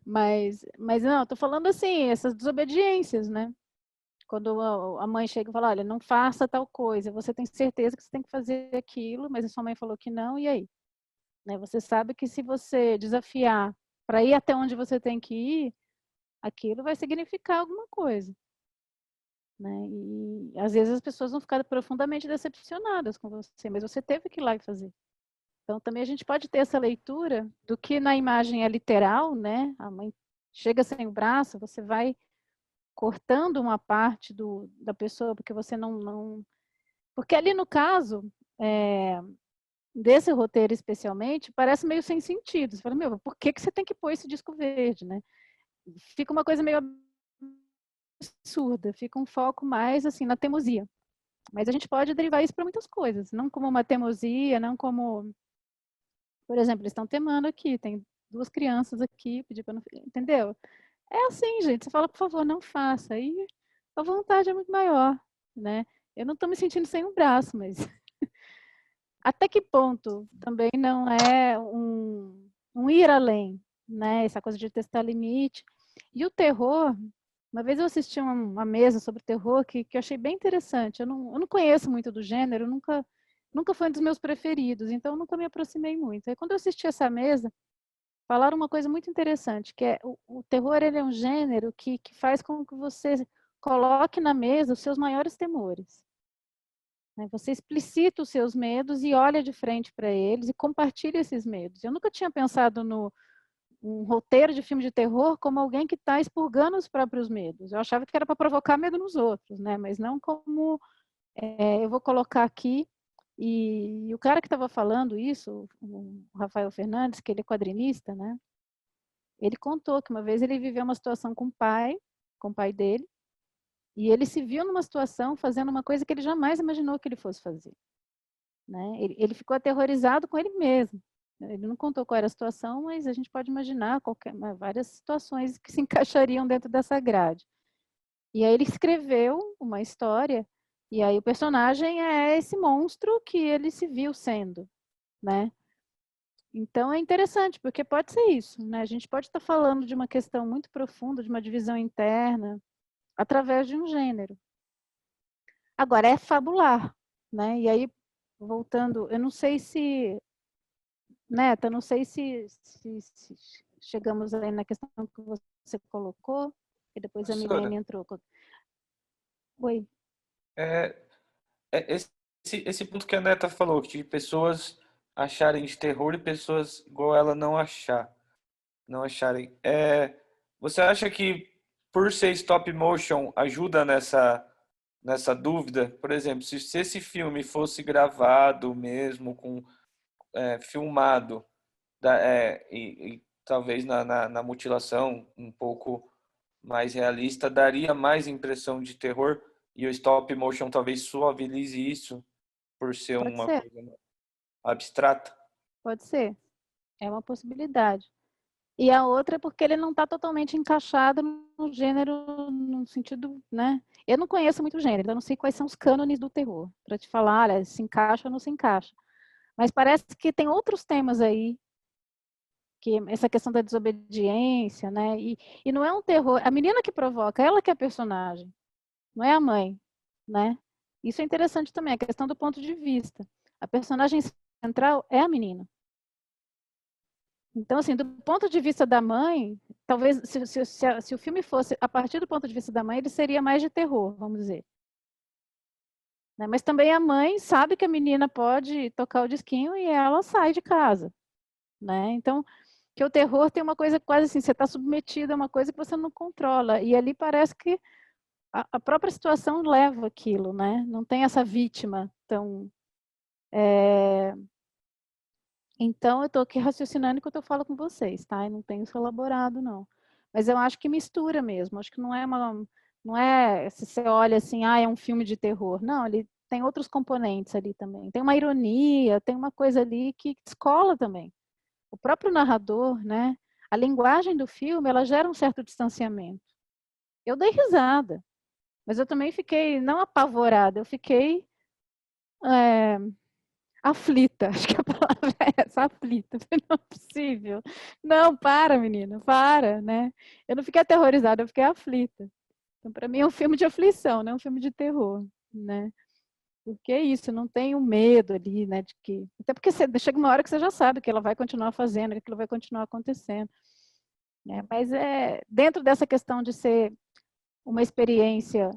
Mas não, tô falando assim, essas desobediências, né? Quando a mãe chega e fala, olha, não faça tal coisa, você tem certeza que você tem que fazer aquilo, mas a sua mãe falou que não, e aí? Né? Você sabe que se você desafiar para ir até onde você tem que ir, aquilo vai significar alguma coisa. Né? E às vezes as pessoas vão ficar profundamente decepcionadas com você, mas você teve que ir lá e fazer. Então também a gente pode ter essa leitura do que na imagem é literal, né? A mãe chega sem o braço, você vai cortando uma parte da pessoa, porque você não... Porque ali no caso, desse roteiro especialmente, parece meio sem sentido. Você fala, meu, por que você tem que pôr esse disco verde, né? Fica uma coisa meio absurda, fica um foco mais assim na teimosia. Mas a gente pode derivar isso para muitas coisas, não como uma teimosia, não como, por exemplo, eles estão temando aqui, tem 2 crianças aqui, pedir para não, entendeu? É assim, gente, você fala, por favor, não faça, aí a vontade é muito maior, né? Eu não estou me sentindo sem um braço, mas até que ponto também não é um ir além, né? Essa coisa de testar limite. E o terror, uma vez eu assisti uma mesa sobre terror que eu achei bem interessante. Eu não conheço muito do gênero, nunca foi um dos meus preferidos, então eu nunca me aproximei muito. Aí quando eu assisti essa mesa, falaram uma coisa muito interessante, que é o terror, ele é um gênero que faz com que você coloque na mesa os seus maiores temores. Você explicita os seus medos e olha de frente para eles e compartilha esses medos. Eu nunca tinha pensado um roteiro de filme de terror como alguém que está expurgando os próprios medos. Eu achava que era para provocar medo nos outros, né? Mas não como eu vou colocar aqui. E o cara que estava falando isso, o Rafael Fernandes, que ele é quadrinista, né? Ele contou que uma vez ele viveu uma situação com o pai dele, e ele se viu numa situação fazendo uma coisa que ele jamais imaginou que ele fosse fazer. Né? Ele ficou aterrorizado com ele mesmo. Ele não contou qual era a situação, mas a gente pode imaginar várias situações que se encaixariam dentro dessa grade. E aí ele escreveu uma história, e aí o personagem é esse monstro que ele se viu sendo, né? Então é interessante, porque pode ser isso, né? A gente pode estar falando de uma questão muito profunda, de uma divisão interna, através de um gênero. Agora, é fabular, né? E aí, voltando, eu não sei se, Neta, não sei se chegamos aí na questão que você colocou, e depois a Professora, Milene entrou. Oi. esse ponto que a Neta falou, de pessoas acharem de terror e pessoas igual ela não acharem. Você acha que por ser stop motion ajuda nessa dúvida? Por exemplo, se esse filme fosse gravado mesmo, filmado, e talvez na mutilação um pouco mais realista, daria mais impressão de terror, e o stop motion talvez suavize isso por ser Pode uma ser. coisa abstrata? Pode ser. É uma possibilidade. E a outra é porque ele não está totalmente encaixado no gênero, no sentido, né? Eu não conheço muito o gênero, eu não sei quais são os cânones do terror, para te falar, olha, se encaixa ou não se encaixa. Mas parece que tem outros temas aí, que essa questão da desobediência, né? E não é um terror, a menina que provoca, ela que é a personagem, não é a mãe, né? Isso é interessante também, a questão do ponto de vista. A personagem central é a menina. Então, assim, do ponto de vista da mãe, talvez se o filme fosse a partir do ponto de vista da mãe, ele seria mais de terror, vamos dizer. Né? Mas também a mãe sabe que a menina pode tocar o disquinho e ela sai de casa. Né? Então, que o terror tem uma coisa quase assim, você está submetido a uma coisa que você não controla. E ali parece que a própria situação leva aquilo, né? Não tem essa vítima tão... Então, eu estou aqui raciocinando enquanto eu falo com vocês, tá? Eu não tenho isso elaborado, não. Mas eu acho que mistura mesmo. Acho que não é se você olha assim, é um filme de terror. Não, ele tem outros componentes ali também. Tem uma ironia, tem uma coisa ali que descola também. O próprio narrador, né? A linguagem do filme, ela gera um certo distanciamento. Eu dei risada, mas eu também fiquei, não apavorada, eu fiquei... aflita, acho que a palavra é essa, aflita. Não é possível. Não, para, menina, para, né? Eu não fiquei aterrorizada, eu fiquei aflita. Então, para mim, é um filme de aflição, não é um filme de terror, né? Porque é isso, não tem um medo ali, né? De que... Até porque chega uma hora que você já sabe que ela vai continuar fazendo, que aquilo vai continuar acontecendo. Né? Mas dentro dessa questão de ser uma experiência...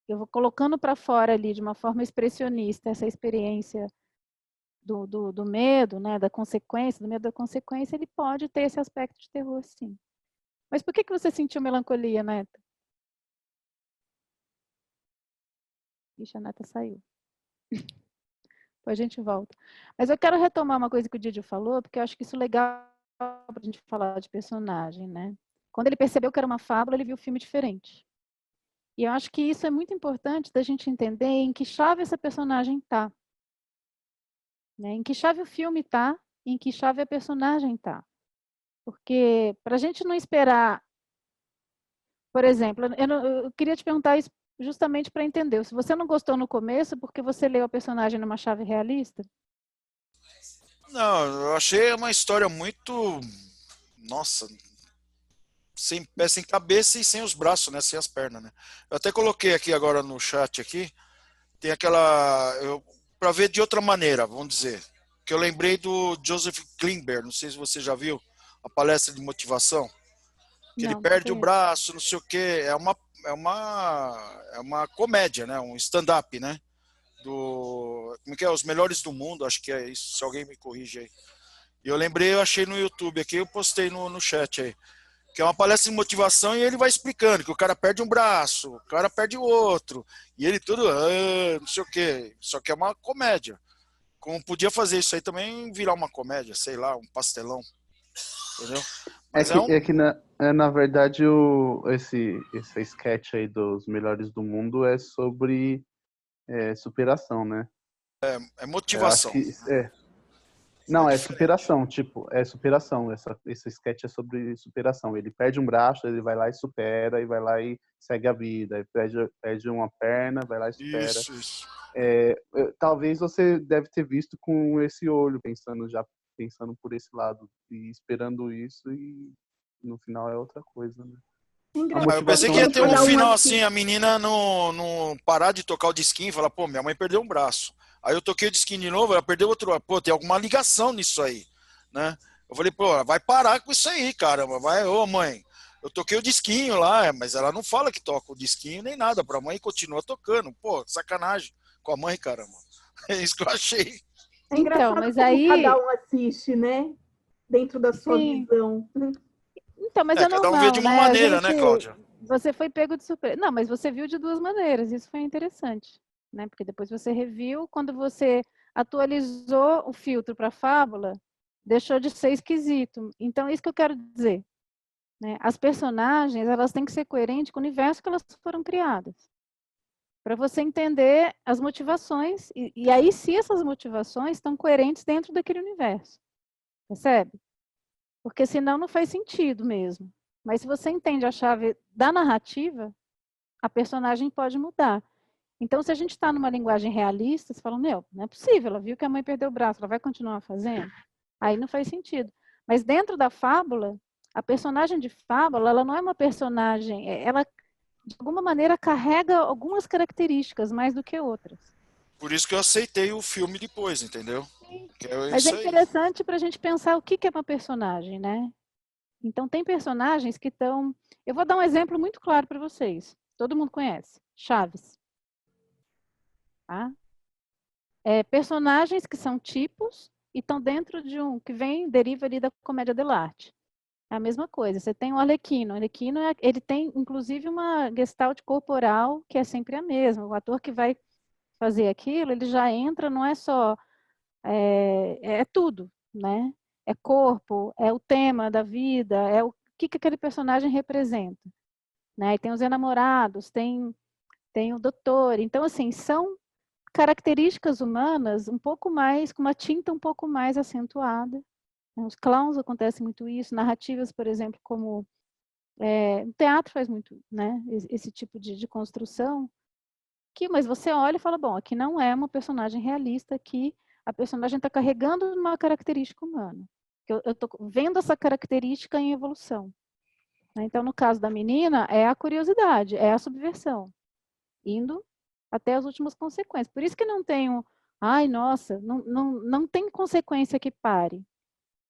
eu vou colocando para fora ali, de uma forma expressionista, essa experiência do medo, né, da consequência, do medo da consequência, ele pode ter esse aspecto de terror, sim. Mas por que você sentiu melancolia, Neta? Ixi, a Neta saiu. Depois a gente volta. Mas eu quero retomar uma coisa que o Didi falou, porque eu acho que isso é legal para a gente falar de personagem, né? Quando ele percebeu que era uma fábula, ele viu o filme diferente. E eu acho que isso é muito importante da gente entender em que chave essa personagem está. Né? Em que chave o filme está, em que chave a personagem está. Porque, para a gente não esperar... Por exemplo, eu queria te perguntar isso justamente para entender. Se você não gostou no começo, porque você leu a personagem numa chave realista? Não, eu achei uma história muito... Nossa... sem pé, sem cabeça e sem os braços, né? Sem as pernas, né? Eu até coloquei aqui agora no chat aqui, tem aquela... para ver de outra maneira, vamos dizer, que eu lembrei do Joseph Klimber, não sei se você já viu a palestra de motivação, que ele perde o braço, não sei o quê, é uma comédia, né? Um stand-up, né? Como que é? Os Melhores do Mundo, acho que é isso, se alguém me corrige aí. E eu lembrei, eu achei no YouTube aqui, eu postei no chat aí, que é uma palestra de motivação e ele vai explicando que o cara perde um braço, o cara perde o outro, e ele tudo, não sei o quê. Só que é uma comédia. Como podia fazer isso aí também virar uma comédia, sei lá, um pastelão. Entendeu? Mas na verdade, esse sketch aí dos Melhores do Mundo é sobre superação, né? É motivação. Não, é superação, é superação. Esse sketch é sobre superação. Ele perde um braço, ele vai lá e supera, e vai lá e segue a vida. Ele perde uma perna, vai lá e supera. Isso. Talvez você deve ter visto com esse olho, pensando por esse lado, e esperando isso, e no final é outra coisa, né? Eu pensei que ia ter um final assim, a menina não parar de tocar o disquinho e falar, pô, minha mãe perdeu um braço. Aí eu toquei o disquinho de novo, ela perdeu outro. Pô, tem alguma ligação nisso aí, né? Eu falei, pô, vai parar com isso aí, caramba. Vai, ô mãe, eu toquei o disquinho lá, mas ela não fala que toca o disquinho nem nada. Pra mãe continua tocando. Pô, sacanagem com a mãe, caramba. É isso que eu achei. É Então, engraçado mas como cada aí, um assiste, né? Dentro da sua sim. visão. Então, mas É, é cada um vê de normal, uma né? maneira, né, Cláudia? Você foi pego de surpresa. Não, mas você viu de duas maneiras. Isso foi interessante, né? Porque depois você reviu, quando você atualizou o filtro para a fábula, deixou de ser esquisito. Então, é isso que eu quero dizer, né? As personagens, elas têm que ser coerentes com o universo que elas foram criadas, para você entender as motivações e aí se essas motivações estão coerentes dentro daquele universo, percebe? Porque senão não faz sentido mesmo. Mas se você entende a chave da narrativa, a personagem pode mudar. Então, se a gente está numa linguagem realista, você fala, meu, não é possível, ela viu que a mãe perdeu o braço, ela vai continuar fazendo? Aí não faz sentido. Mas dentro da fábula, a personagem de fábula, ela não é uma personagem, ela, de alguma maneira, carrega algumas características mais do que outras. Por isso que eu aceitei o filme depois, entendeu? Que é Mas é isso aí. interessante para a gente pensar o que é uma personagem, né? Então, tem personagens que estão... Eu vou dar um exemplo muito claro para vocês. Todo mundo conhece. Chaves. Tá? Personagens que são tipos e estão dentro de um... que deriva ali da comédia dell'arte. É a mesma coisa. Você tem o Arlequino. O Arlequino, ele tem, inclusive, uma gestalt corporal que é sempre a mesma. O ator que vai fazer aquilo, ele já entra, não é só... é tudo, né? É corpo, é o tema da vida, é o que aquele personagem representa, né? E tem os enamorados, tem o doutor. Então, assim, são características humanas um pouco mais, com uma tinta um pouco mais acentuada. Né? Os clowns acontece muito isso, narrativas, por exemplo, como o teatro faz muito, né? Esse tipo de construção. Mas você olha e fala, bom, aqui não é uma personagem realista, aqui a personagem está carregando uma característica humana. Eu estou vendo essa característica em evolução. Né? Então, no caso da menina, é a curiosidade, é a subversão, indo até as últimas consequências. Por isso que não tem ai, nossa, não tem consequência que pare.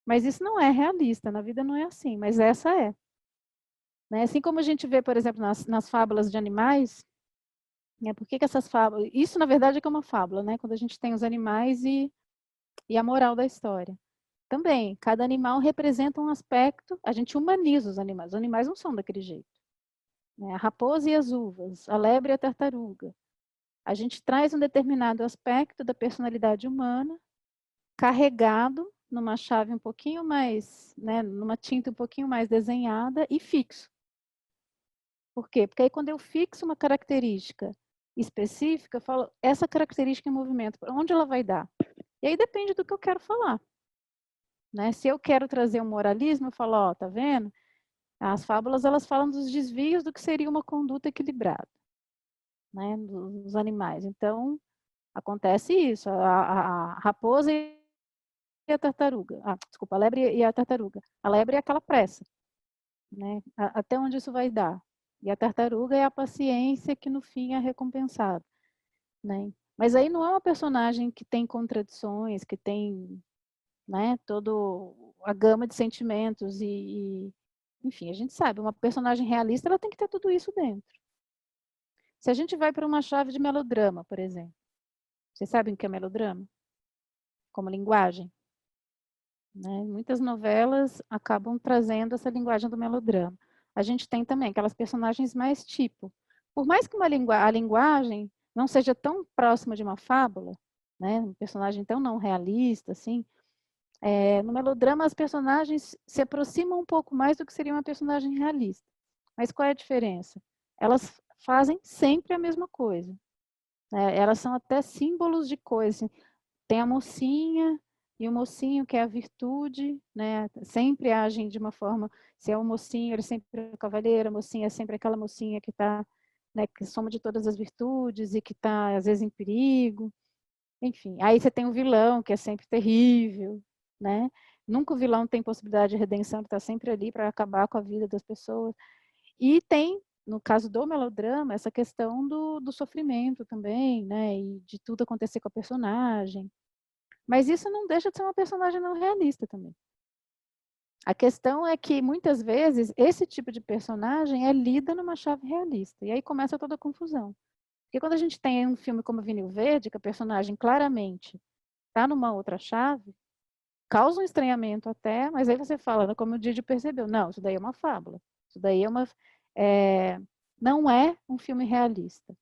Mas isso não é realista, na vida não é assim, mas essa é. Né? Assim como a gente vê, por exemplo, nas fábulas de animais, né? Por que essas fábulas... Isso, na verdade, é que é uma fábula, né? Quando a gente tem os animais e a moral da história. Também, cada animal representa um aspecto, a gente humaniza os animais não são daquele jeito. Né? A raposa e as uvas, a lebre e a tartaruga. A gente traz um determinado aspecto da personalidade humana, carregado numa chave um pouquinho mais, né, numa tinta um pouquinho mais desenhada e fixo. Por quê? Porque aí quando eu fixo uma característica específica, eu falo, essa característica em movimento, para onde ela vai dar? E aí depende do que eu quero falar. Né? Se eu quero trazer um moralismo, eu falo, ó, tá vendo? As fábulas, elas falam dos desvios do que seria uma conduta equilibrada, né, dos animais. Então, acontece isso, a raposa e a tartaruga, desculpa, a lebre e a tartaruga. A lebre é aquela pressa, né, até onde isso vai dar. E a tartaruga é a paciência que no fim é recompensada, né. Mas aí não é uma personagem que tem contradições, que tem, né, toda a gama de sentimentos enfim, a gente sabe, uma personagem realista, ela tem que ter tudo isso dentro. Se a gente vai para uma chave de melodrama, por exemplo, vocês sabem o que é melodrama? Como linguagem. Né? Muitas novelas acabam trazendo essa linguagem do melodrama. A gente tem também aquelas personagens mais tipo. Por mais que a linguagem não seja tão próxima de uma fábula, né? Um personagem tão não realista, assim, no melodrama as personagens se aproximam um pouco mais do que seria uma personagem realista. Mas qual é a diferença? Elas fazem sempre a mesma coisa. Né? Elas são até símbolos de coisa. Assim. Tem a mocinha e o mocinho que é a virtude, né? Sempre agem de uma forma, se é o mocinho, ele sempre é o cavaleiro, a mocinha é sempre aquela mocinha que está, né, que soma de todas as virtudes e que está, às vezes, em perigo. Enfim, aí você tem o vilão, que é sempre terrível, né? Nunca o vilão tem possibilidade de redenção, ele está sempre ali para acabar com a vida das pessoas. E tem, no caso do melodrama, essa questão do sofrimento também, né? E de tudo acontecer com a personagem. Mas isso não deixa de ser uma personagem não realista também. A questão é que, muitas vezes, esse tipo de personagem é lida numa chave realista. E aí começa toda a confusão. Porque quando a gente tem um filme como Vinil Verde, que a personagem claramente está numa outra chave, causa um estranhamento até, mas aí você fala, como o Didi percebeu, não, isso daí é uma fábula. Isso daí não é um filme realista.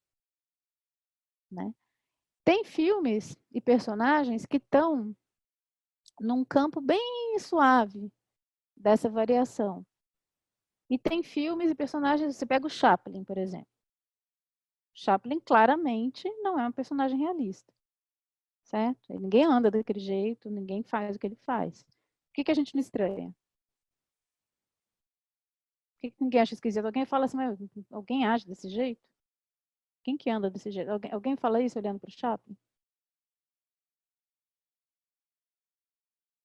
Né? Tem filmes e personagens que estão num campo bem suave dessa variação. E tem filmes e personagens, você pega o Chaplin, por exemplo. Chaplin claramente não é um personagem realista. Certo? Ninguém anda daquele jeito, ninguém faz o que ele faz. O que a gente não estranha? Por que ninguém acha esquisito? Alguém fala assim, mas alguém age desse jeito? Quem que anda desse jeito? Alguém fala isso olhando para o Chaplin?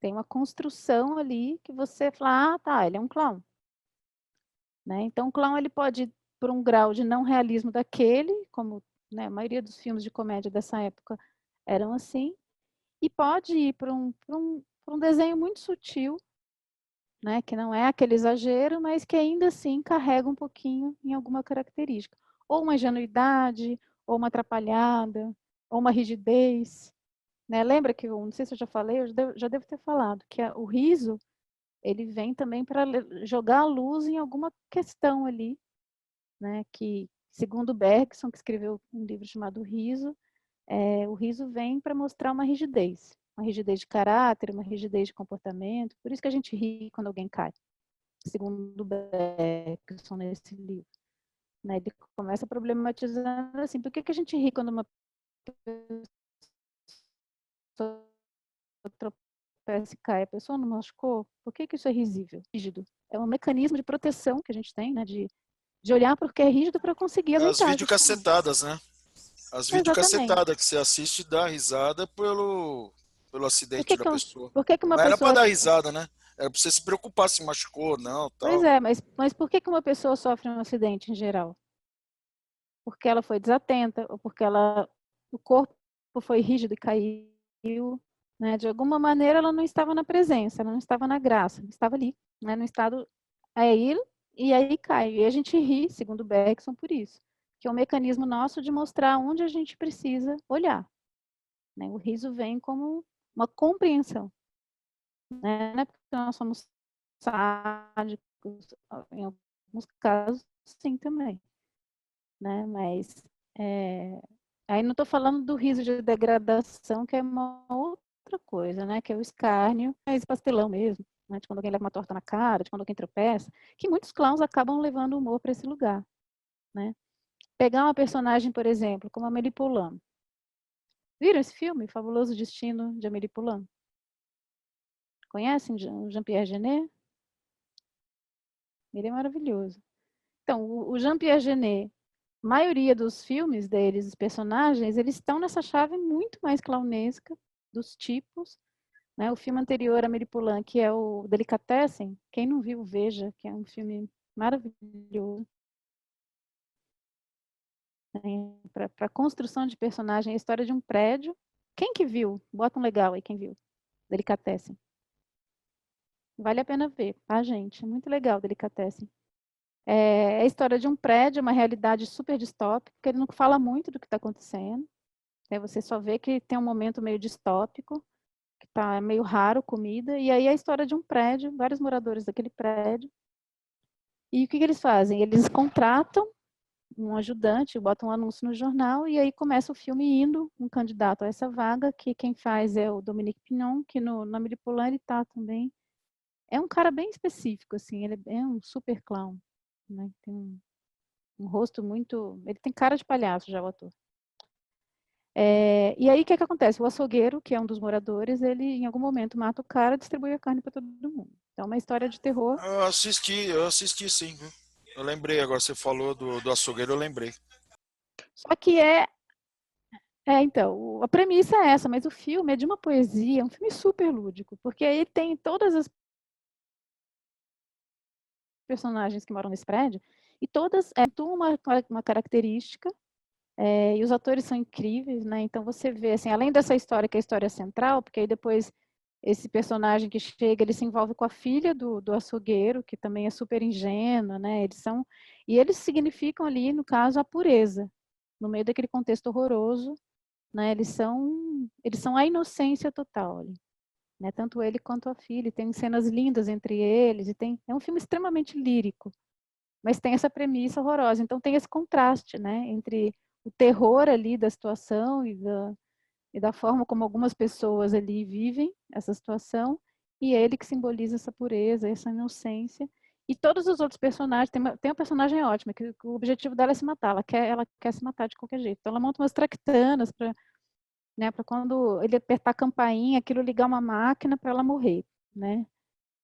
Tem uma construção ali que você fala, ah, tá, ele é um clown. Né? Então, o clown ele pode ir por um grau de não realismo daquele, como, né, a maioria dos filmes de comédia dessa época eram assim, e pode ir para um desenho muito sutil, né, que não é aquele exagero, mas que ainda assim carrega um pouquinho em alguma característica. Ou uma ingenuidade, ou uma atrapalhada, ou uma rigidez. Né? Lembra que, não sei se eu já falei, eu já devo ter falado, que o riso, ele vem também para jogar a luz em alguma questão ali, né? Que, segundo Bergson, que escreveu um livro chamado O riso vem para mostrar uma rigidez de caráter, uma rigidez de comportamento. Por isso que a gente ri quando alguém cai, segundo Bergson nesse livro. Né? Ele começa problematizando assim, por que a gente ri quando uma pessoa tropeça e cai? A pessoa não machucou? Por que isso é risível? Rígido. É um mecanismo de proteção que a gente tem, né? De olhar para o que é rígido para conseguir As aguentar. videocassetadas, né? As videocassetadas que você assiste e dá risada pelo acidente da pessoa. Por que uma Não era pessoa... para dar risada, né? Era para você se preocupar se machucou, não, tal. Pois é, mas por que uma pessoa sofre um acidente em geral? Porque ela foi desatenta, ou porque o corpo foi rígido e caiu, né? De alguma maneira ela não estava na presença, ela não estava na graça, estava ali, né? No estado aí, e aí cai. E a gente ri, segundo Bergson, por isso, que é um mecanismo nosso de mostrar onde a gente precisa olhar. Né? O riso vem como uma compreensão. Né? Não é porque nós somos sádicos, em alguns casos, sim, também. Né? Mas aí não estou falando do riso de degradação, que é uma outra coisa, né? Que é o escárnio, é esse pastelão mesmo, né? De quando alguém leva uma torta na cara, de quando alguém tropeça, que muitos clowns acabam levando o humor para esse lugar. Né? Pegar uma personagem, por exemplo, como a Amélie Poulain. Viram esse filme, Fabuloso Destino de Amélie Poulain? Conhecem o Jean-Pierre Jeunet? Ele é maravilhoso. Então, o Jean-Pierre Jeunet, a maioria dos filmes deles, os personagens, eles estão nessa chave muito mais clownesca dos tipos. Né? O filme anterior, Amélie Poulain, que é o Delicatessen, quem não viu, veja, que é um filme maravilhoso. Para a construção de personagem, a história de um prédio. Quem que viu? Bota um legal aí, quem viu. Delicatessen. Vale a pena ver, tá, gente? É muito legal, Delicatessen. É a história de um prédio, uma realidade super distópica, ele não fala muito do que está acontecendo. Você só vê que tem um momento meio distópico, que está meio raro comida, e aí é a história de um prédio, vários moradores daquele prédio. E o que eles fazem? Eles contratam um ajudante, botam um anúncio no jornal, e aí começa o filme indo um candidato a essa vaga, que quem faz é o Dominique Pignon, que no Amélie Poulain ele está também. É um cara bem específico, assim, ele é um super clown. Né? Tem um rosto muito... Ele tem cara de palhaço já, o ator. E aí, o que acontece? O açougueiro, que é um dos moradores, ele em algum momento mata o cara e distribui a carne para todo mundo. Então, é uma história de terror. Eu assisti sim. Viu? Eu lembrei, agora você falou do açougueiro, eu lembrei. Só que então, a premissa é essa, mas o filme é de uma poesia, é um filme super lúdico, porque aí tem todas as personagens que moram nesse prédio, e todas têm uma característica, e os atores são incríveis, né? Então você vê, assim, além dessa história que é a história central, porque aí depois esse personagem que chega, ele se envolve com a filha do açougueiro, que também é super ingênua, né? E eles significam ali, no caso, a pureza, no meio daquele contexto horroroso, né? Eles são a inocência total ali, né? Tanto ele quanto a filha, e tem cenas lindas entre eles, é um filme extremamente lírico, mas tem essa premissa horrorosa, então tem esse contraste, né? Entre o terror ali da situação e da forma como algumas pessoas ali vivem essa situação, e ele que simboliza essa pureza, essa inocência. E todos os outros personagens, tem uma personagem ótima, que o objetivo dela é se matar, ela quer se matar de qualquer jeito. Então ela monta umas traquitanas para, né, para quando ele apertar a campainha, aquilo ligar uma máquina para ela morrer, né?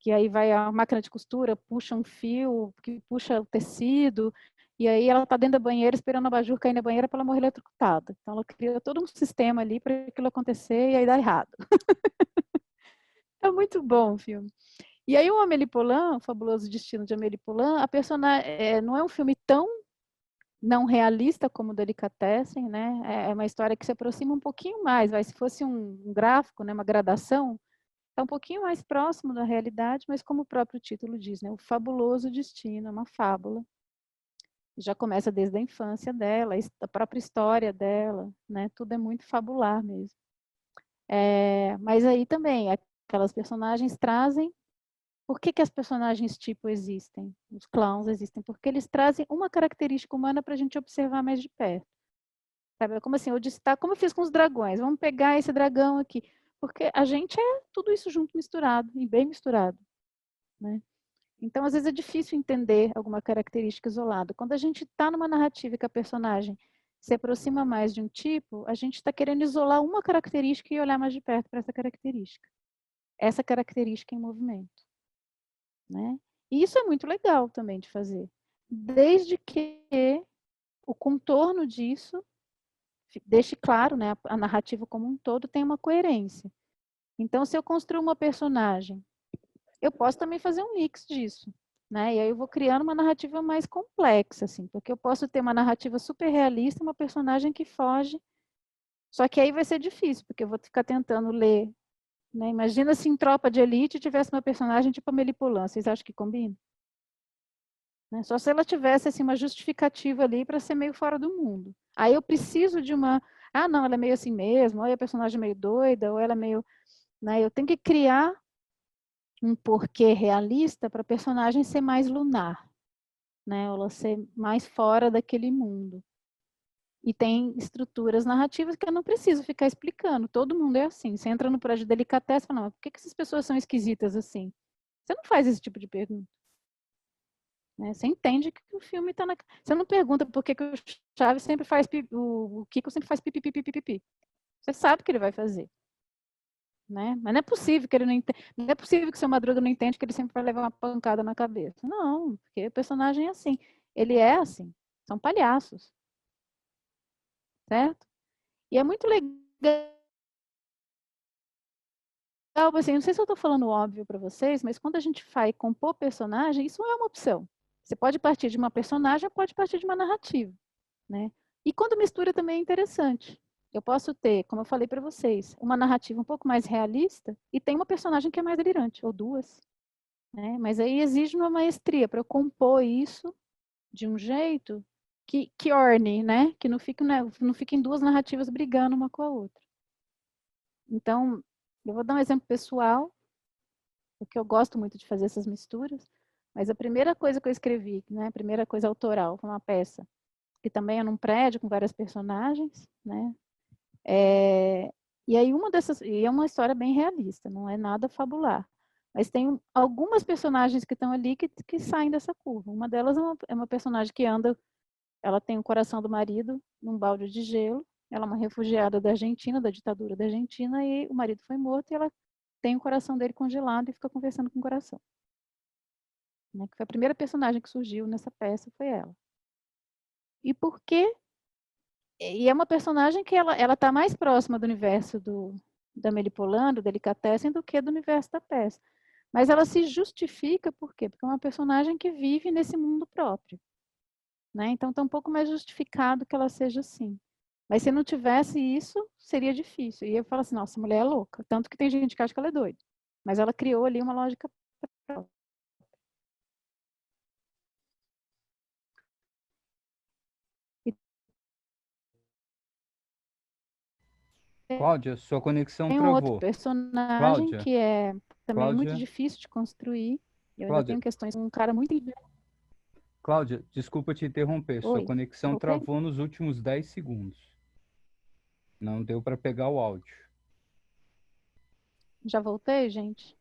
Que aí vai a máquina de costura, puxa um fio, que puxa o tecido, e aí ela está dentro da banheira esperando a abajur cair na banheira para ela morrer eletrocutada. Então ela cria todo um sistema ali para aquilo acontecer e aí dá errado. É muito bom o filme. E aí o Amélie Poulain, o Fabuloso Destino de Amélie Poulain, a personagem não é um filme tão não realista como o Delicatessen, né? É uma história que se aproxima um pouquinho mais, se fosse um gráfico, né, uma gradação, é um pouquinho mais próximo da realidade, mas como o próprio título diz, né, o fabuloso destino, é uma fábula. Já começa desde a infância dela, a própria história dela, né, tudo é muito fabular mesmo. Mas aí também, aquelas personagens trazem... Por que as personagens tipo existem? Os clowns existem porque eles trazem uma característica humana para a gente observar mais de perto. Sabe? Como assim, como eu fiz com os dragões, vamos pegar esse dragão aqui. Porque a gente é tudo isso junto, misturado, e bem misturado, né? Então, às vezes é difícil entender alguma característica isolada. Quando a gente está numa narrativa que a personagem se aproxima mais de um tipo, a gente está querendo isolar uma característica e olhar mais de perto para essa característica em movimento, né? E isso é muito legal também de fazer, desde que o contorno disso deixe claro, né, a narrativa como um todo tem uma coerência. Então, se eu construo uma personagem, eu posso também fazer um mix disso, né? E aí eu vou criando uma narrativa mais complexa, assim, porque eu posso ter uma narrativa super realista, uma personagem que foge, só que aí vai ser difícil, porque eu vou ficar tentando ler, né? Imagina se em Tropa de Elite tivesse uma personagem tipo a Amélie Poulain, vocês acham que combina? Né? Só se ela tivesse assim, uma justificativa ali para ser meio fora do mundo. Aí eu preciso de uma... Ah, não, ela é meio assim mesmo, ou a personagem é meio doida, ou ela é meio... Né? Eu tenho que criar um porquê realista para a personagem ser mais lunar, né? Ela ser mais fora daquele mundo. E tem estruturas narrativas que eu não preciso ficar explicando. Todo mundo é assim. Você entra no prédio de Delicatessen e fala, não, por que essas pessoas são esquisitas assim? Você não faz esse tipo de pergunta. Né? Você entende que o filme está na... Você não pergunta por que o Chaves sempre faz... O Kiko sempre faz pipi, pipi, pipi, pipi. Você sabe que ele vai fazer. Né? Mas não é possível que ele não entenda. Não é possível que o seu Madruga não entende que ele sempre vai levar uma pancada na cabeça. Não, porque o personagem é assim. Ele é assim. São palhaços. Certo? E é muito legal, assim, não sei se eu estou falando óbvio para vocês, mas quando a gente vai compor personagem, isso é uma opção. Você pode partir de uma personagem, pode partir de uma narrativa, né? E quando mistura também é interessante. Eu posso ter, como eu falei para vocês, uma narrativa um pouco mais realista e tem uma personagem que é mais delirante, ou duas, né? Mas aí exige uma maestria para eu compor isso de um jeito que orne, né? Que não fiquem duas narrativas brigando uma com a outra. Então, eu vou dar um exemplo pessoal, porque eu gosto muito de fazer essas misturas, mas a primeira coisa que eu escrevi, né, a primeira coisa autoral, foi uma peça, que também é num prédio com várias personagens, né, e aí e é uma história bem realista, não é nada fabular, mas tem algumas personagens que estão ali que saem dessa curva. Uma delas é uma personagem que anda, ela tem o coração do marido num balde de gelo, ela é uma refugiada da Argentina, da ditadura da Argentina, e o marido foi morto e ela tem o coração dele congelado e fica conversando com o coração. Né? Que foi a primeira personagem que surgiu nessa peça, foi ela. E por quê? E é uma personagem que ela está mais próxima do universo da Amélie Poulain, do Delicatessen, do que do universo da peça. Mas ela se justifica por quê? Porque é uma personagem que vive nesse mundo próprio. Né? Então está um pouco mais justificado que ela seja assim. Mas se não tivesse isso, seria difícil. E eu falo assim, nossa, a mulher é louca. Tanto que tem gente que acha que ela é doida. Mas ela criou ali uma lógica própria. Cláudia, sua conexão Tem um outro travou. personagem Cláudia, que é também muito Cláudia, difícil de construir. Eu ainda Cláudia, tenho questões com um cara muito... Cláudia, desculpa te interromper. Sua Oi, conexão ok? travou nos últimos 10 segundos. Não deu para pegar o áudio. Já voltei, gente?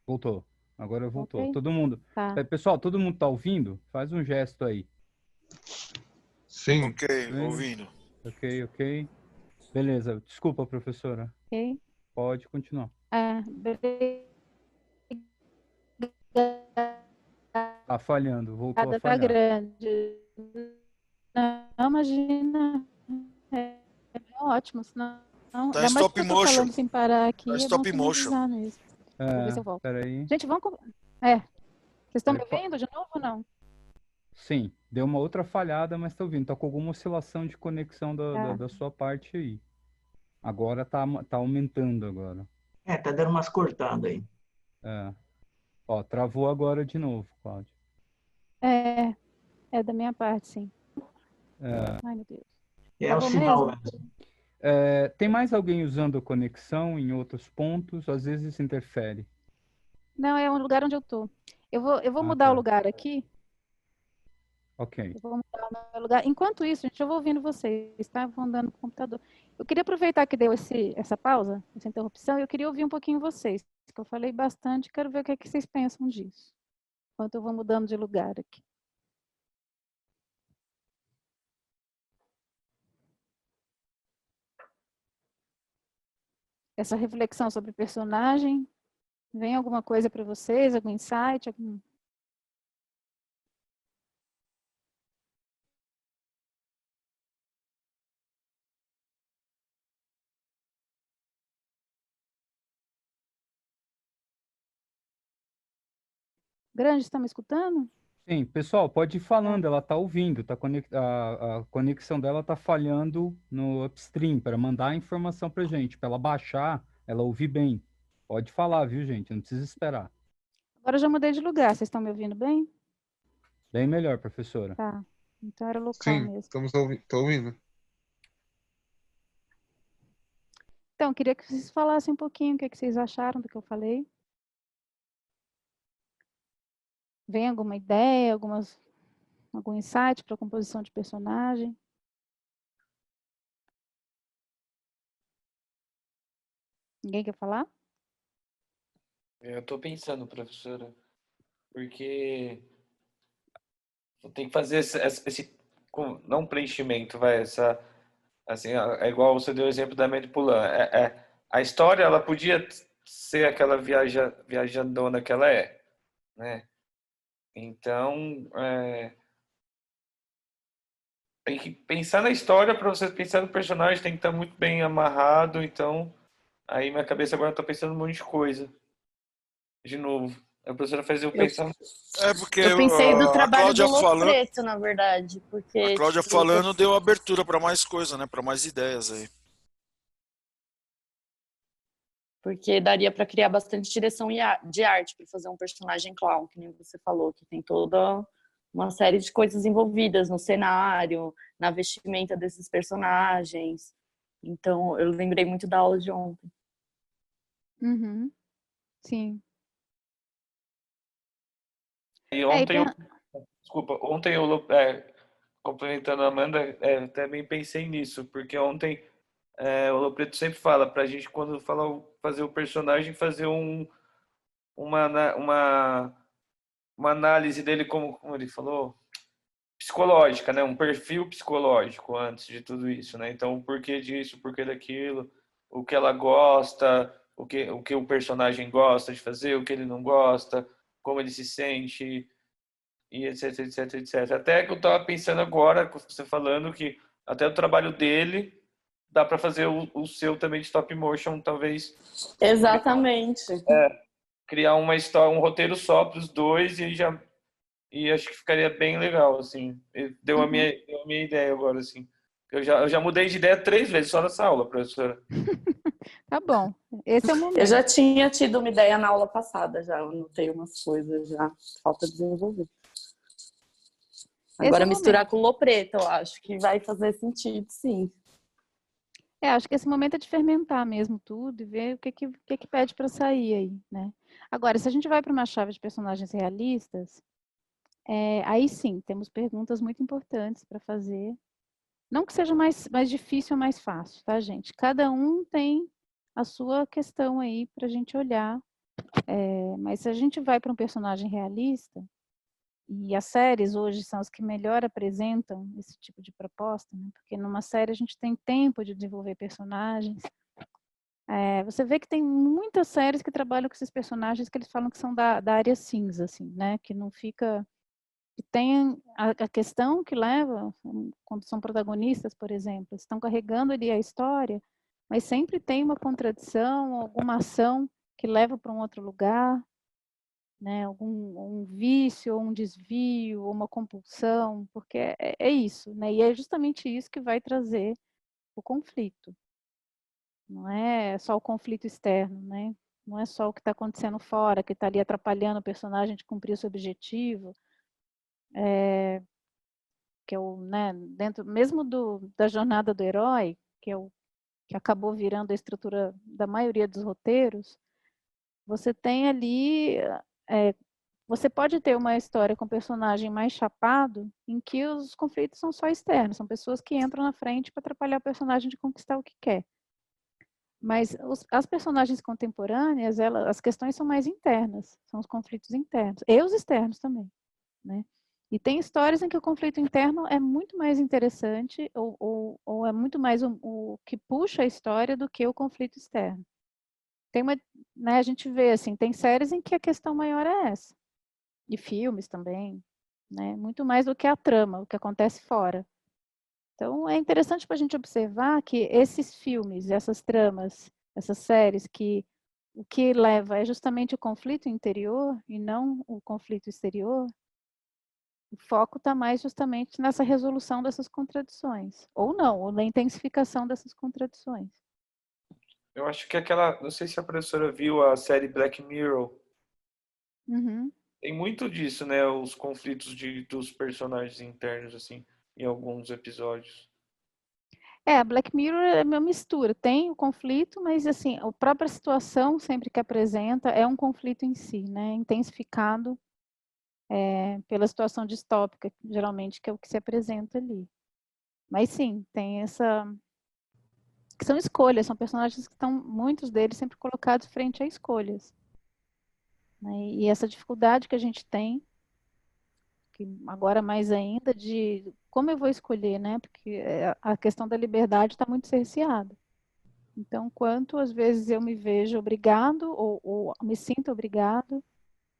Voltou. Agora voltou. Ok? Todo mundo. Tá. Pessoal, todo mundo tá ouvindo? Faz um gesto aí. Sim. Ok, ouvindo. Ok. Beleza. Desculpa, professora. Ok? Pode continuar. Tá falhando. Voltou a Tá falhar. grande. Não, imagina. É ótimo, senão... Tá Ainda em mais stop porque eu tô motion. falando sem parar aqui, Tá em é bom stop você me motion. avisar mesmo. Vou ver se eu volto. Peraí. Gente, vamos... Vocês estão me Ele fa- ouvindo de novo ou não? Sim, deu uma outra falhada, mas tá ouvindo. Tá com alguma oscilação de conexão Tá. da sua parte aí. Agora tá aumentando agora. Tá dando umas cortadas aí. É. Ó, travou agora de novo, Cláudio. É da minha parte, sim. É. Ai, meu Deus. É o Travou sinal mesmo? mesmo. Tem mais alguém usando a conexão em outros pontos? Às vezes isso interfere. Não, é um lugar onde eu tô. Eu vou Ah, mudar tá. o lugar aqui. Ok. Eu vou mudar o meu lugar. Enquanto isso, gente, eu vou ouvindo vocês, tá? Eu vou andando pro computador. Eu queria aproveitar que deu essa pausa, essa interrupção, e eu queria ouvir um pouquinho vocês, que eu falei bastante, quero ver o que é que vocês pensam disso. Enquanto eu vou mudando de lugar aqui. Essa reflexão sobre personagem, vem alguma coisa para vocês, algum insight, algum... Grande, está me escutando? Sim, pessoal, pode ir falando, ela tá ouvindo, a conexão dela tá falhando no upstream para mandar a informação pra gente, para ela baixar, ela ouvir bem. Pode falar, viu, gente? Não precisa esperar. Agora eu já mudei de lugar, vocês estão me ouvindo bem? Bem melhor, professora. Tá, então era local Sim, mesmo. tô ouvindo. Então, eu queria que vocês falassem um pouquinho o que é que vocês acharam do que eu falei. Vem alguma ideia, algum insight para a composição de personagem? Ninguém quer falar? Eu tô pensando, professora, porque tem que fazer não preenchimento, assim, é igual você deu o exemplo da Manipulan. A história, ela podia ser aquela viajandona que ela é, né? Então, tem que pensar na história para você pensar no personagem, tem que estar muito bem amarrado. Então, aí minha cabeça agora tá pensando um monte de coisa. De novo. A professora fez eu pensar. Porque Eu pensei do a trabalho Cláudia do falando, Lopreto, na verdade, porque a Cláudia tipo, falando deu abertura para mais coisa, né? Para mais ideias aí. porque daria para criar bastante direção de arte para fazer um personagem clown, que nem você falou, que tem toda uma série de coisas envolvidas no cenário, na vestimenta desses personagens. Então, eu lembrei muito da aula de ontem. Uhum. Sim. E ontem, complementando a Amanda, também pensei nisso, porque ontem o Lopreto sempre fala pra gente, quando fazer o personagem, fazer uma análise dele, como ele falou, psicológica, né? Um perfil psicológico antes de tudo isso, né? Então, o porquê disso, o porquê daquilo, o que ela gosta, o que o personagem gosta de fazer, o que ele não gosta, como ele se sente, e etc, etc, etc. Até que eu tava pensando agora, você falando que até o trabalho dele dá para fazer o seu também de stop motion, talvez. Exatamente. Criar uma história, um roteiro só para os dois e acho que ficaria bem legal, assim. Deu a minha ideia agora, assim. Eu já mudei de ideia 3 vezes só nessa aula, professora. Tá bom, esse é o momento. Eu já tinha tido uma ideia na aula passada, já eu anotei umas coisas, já falta desenvolver. Agora misturar com Lopreto, eu acho que vai fazer sentido, sim. Acho que esse momento é de fermentar mesmo tudo e ver o que pede para sair aí, né? Agora, se a gente vai para uma chave de personagens realistas, aí sim, temos perguntas muito importantes para fazer. Não que seja mais difícil ou mais fácil, tá, gente? Cada um tem a sua questão aí para a gente olhar. Mas se a gente vai para um personagem realista, e as séries hoje são as que melhor apresentam esse tipo de proposta, né? Porque numa série a gente tem tempo de desenvolver personagens. Você vê que tem muitas séries que trabalham com esses personagens que eles falam que são da área cinza, assim, né? Que não fica... Que tem a questão que leva, quando são protagonistas, por exemplo, estão carregando ali a história, mas sempre tem uma contradição, alguma ação que leva para um outro lugar, né? Um vício, ou um desvio, ou uma compulsão, porque é isso, né? E é justamente isso que vai trazer o conflito. Não é só o conflito externo, né? Não é só o que está acontecendo fora, que está ali atrapalhando o personagem de cumprir o seu objetivo. Que é o, né, dentro mesmo da jornada do herói, que acabou virando a estrutura da maioria dos roteiros, você tem ali... você pode ter uma história com um personagem mais chapado, em que os conflitos são só externos, são pessoas que entram na frente para atrapalhar o personagem de conquistar o que quer. Mas as personagens contemporâneas, as questões são mais internas, são os conflitos internos, e os externos também, né? E tem histórias em que o conflito interno é muito mais interessante, ou é muito mais o que puxa a história do que o conflito externo. Né, a gente vê, assim, tem séries em que a questão maior é essa. E filmes também, né? Muito mais do que a trama, o que acontece fora. Então, é interessante para a gente observar que esses filmes, essas tramas, essas séries, que o que leva é justamente o conflito interior e não o conflito exterior, o foco está mais justamente nessa resolução dessas contradições. Ou não, ou na intensificação dessas contradições. Eu acho que não sei se a professora viu a série Black Mirror. Uhum. Tem muito disso, né? Os conflitos dos personagens internos, assim, em alguns episódios. A Black Mirror é uma mistura. Tem o conflito, mas assim, a própria situação sempre que apresenta é um conflito em si, né? Intensificado pela situação distópica, geralmente, que é o que se apresenta ali. Mas sim, tem que são escolhas, são personagens que estão, muitos deles, sempre colocados frente a escolhas. Né? E essa dificuldade que a gente tem, que agora mais ainda, de como eu vou escolher, né? Porque a questão da liberdade está muito cerceada. Então, quanto às vezes eu me vejo obrigado, ou me sinto obrigado,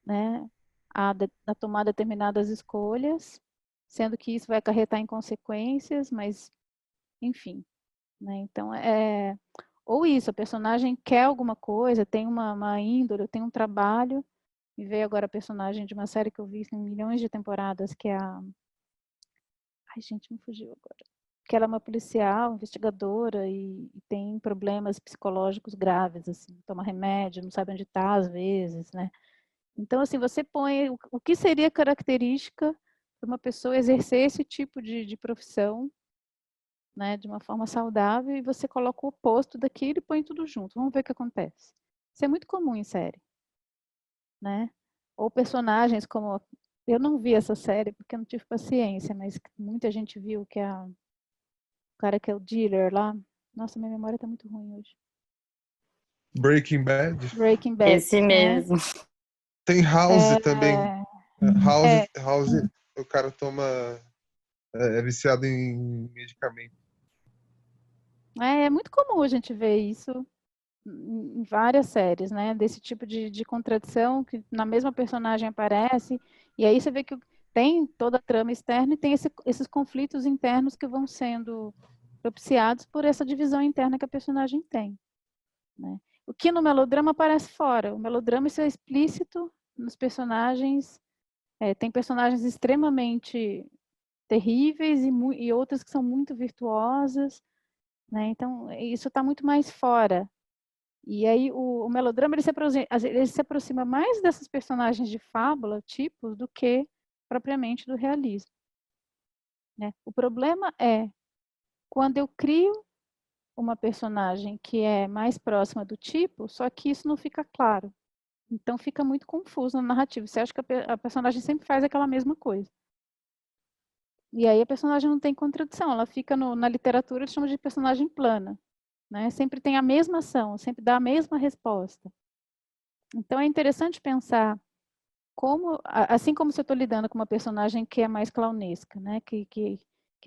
né, a tomar determinadas escolhas, sendo que isso vai acarretar em consequências, mas, enfim. Né? Então, ou isso, a personagem quer alguma coisa, tem uma índole, tem um trabalho, e veio agora a personagem de uma série que eu vi em milhões de temporadas, que é a... Ai, gente, me fugiu agora. Que ela é uma policial, investigadora, e tem problemas psicológicos graves, assim, toma remédio, não sabe onde está, às vezes, né? Então, assim, você põe o que seria característica para uma pessoa exercer esse tipo de profissão, né, de uma forma saudável, e você coloca o oposto daquilo e põe tudo junto. Vamos ver o que acontece. Isso é muito comum em série, né? Ou personagens como... Eu não vi essa série porque eu não tive paciência, mas muita gente viu, que é o cara que é o dealer lá. Nossa, minha memória está muito ruim hoje. Breaking Bad. Breaking Bad. Esse mesmo. Tem House também. House, o cara toma... É viciado em medicamento. É muito comum a gente ver isso em várias séries, né? Desse tipo de contradição que na mesma personagem aparece, e aí você vê que tem toda a trama externa e tem esses conflitos internos que vão sendo propiciados por essa divisão interna que a personagem tem. Né? O que no melodrama aparece fora. O melodrama, isso é explícito nos personagens. Tem personagens extremamente terríveis e outras que são muito virtuosas. Né? Então, isso está muito mais fora E aí o melodrama ele se aproxima mais dessas personagens de fábula, tipos, do que propriamente do realismo. Né? O problema é quando eu crio uma personagem que é mais próxima do tipo, só que isso não fica claro. Então fica muito confuso na narrativa. Você acha que a personagem sempre faz aquela mesma coisa. E aí a personagem não tem contradição, ela fica na literatura, eles chamam de personagem plana. Né? Sempre tem a mesma ação, sempre dá a mesma resposta. Então é interessante pensar como, assim como se eu estou lidando com uma personagem que é mais clownesca, né? que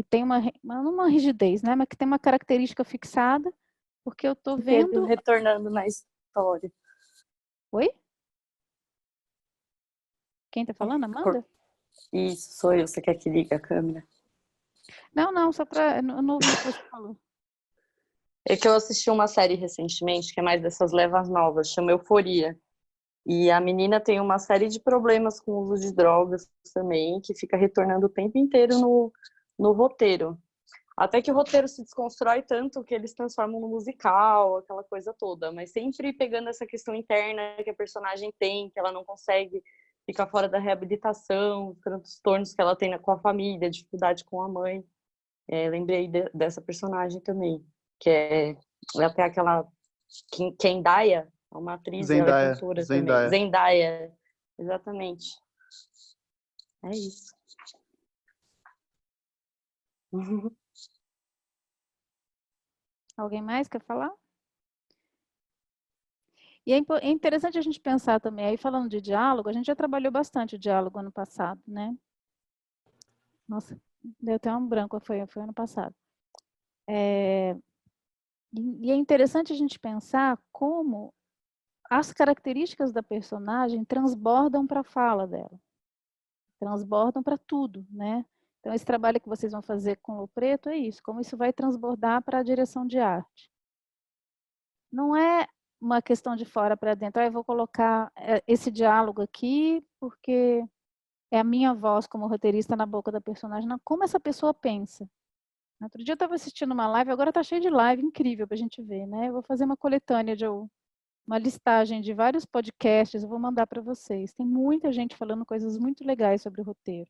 tem uma rigidez, né? Mas que tem uma característica fixada, porque eu estou vendo... retornando na história. Oi? Quem está falando, Amanda? Isso, sou eu. Você quer que ligue a câmera? Não, só para... Eu não ouvi o que você falou. É que eu assisti uma série recentemente, que é mais dessas levas novas, chama Euforia. E a menina tem uma série de problemas com o uso de drogas também, que fica retornando o tempo inteiro no roteiro. Até que o roteiro se desconstrói tanto que eles transformam no musical, aquela coisa toda. Mas sempre pegando essa questão interna que a personagem tem, que ela não consegue ficar fora da reabilitação, transtornos que ela tem com a família, dificuldade com a mãe. Lembrei dessa personagem também, que é até aquela Zendaya, uma atriz e ela é cantora também. Zendaya, exatamente. É isso. Alguém mais quer falar? E é interessante a gente pensar também, aí falando de diálogo, a gente já trabalhou bastante o diálogo ano passado, né? Nossa, deu até um branco, foi ano passado. E é interessante a gente pensar como as características da personagem transbordam para a fala dela. Transbordam para tudo, né? Então, esse trabalho que vocês vão fazer com o Preto é isso, como isso vai transbordar para a direção de arte. Não é uma questão de fora para dentro, eu vou colocar esse diálogo aqui porque é a minha voz como roteirista na boca da personagem. Não, como essa pessoa pensa. Outro dia eu estava assistindo uma live, agora está cheio de live, incrível para a gente ver, né? Eu vou fazer uma coletânea uma listagem de vários podcasts, eu vou mandar para vocês. Tem muita gente falando coisas muito legais sobre o roteiro.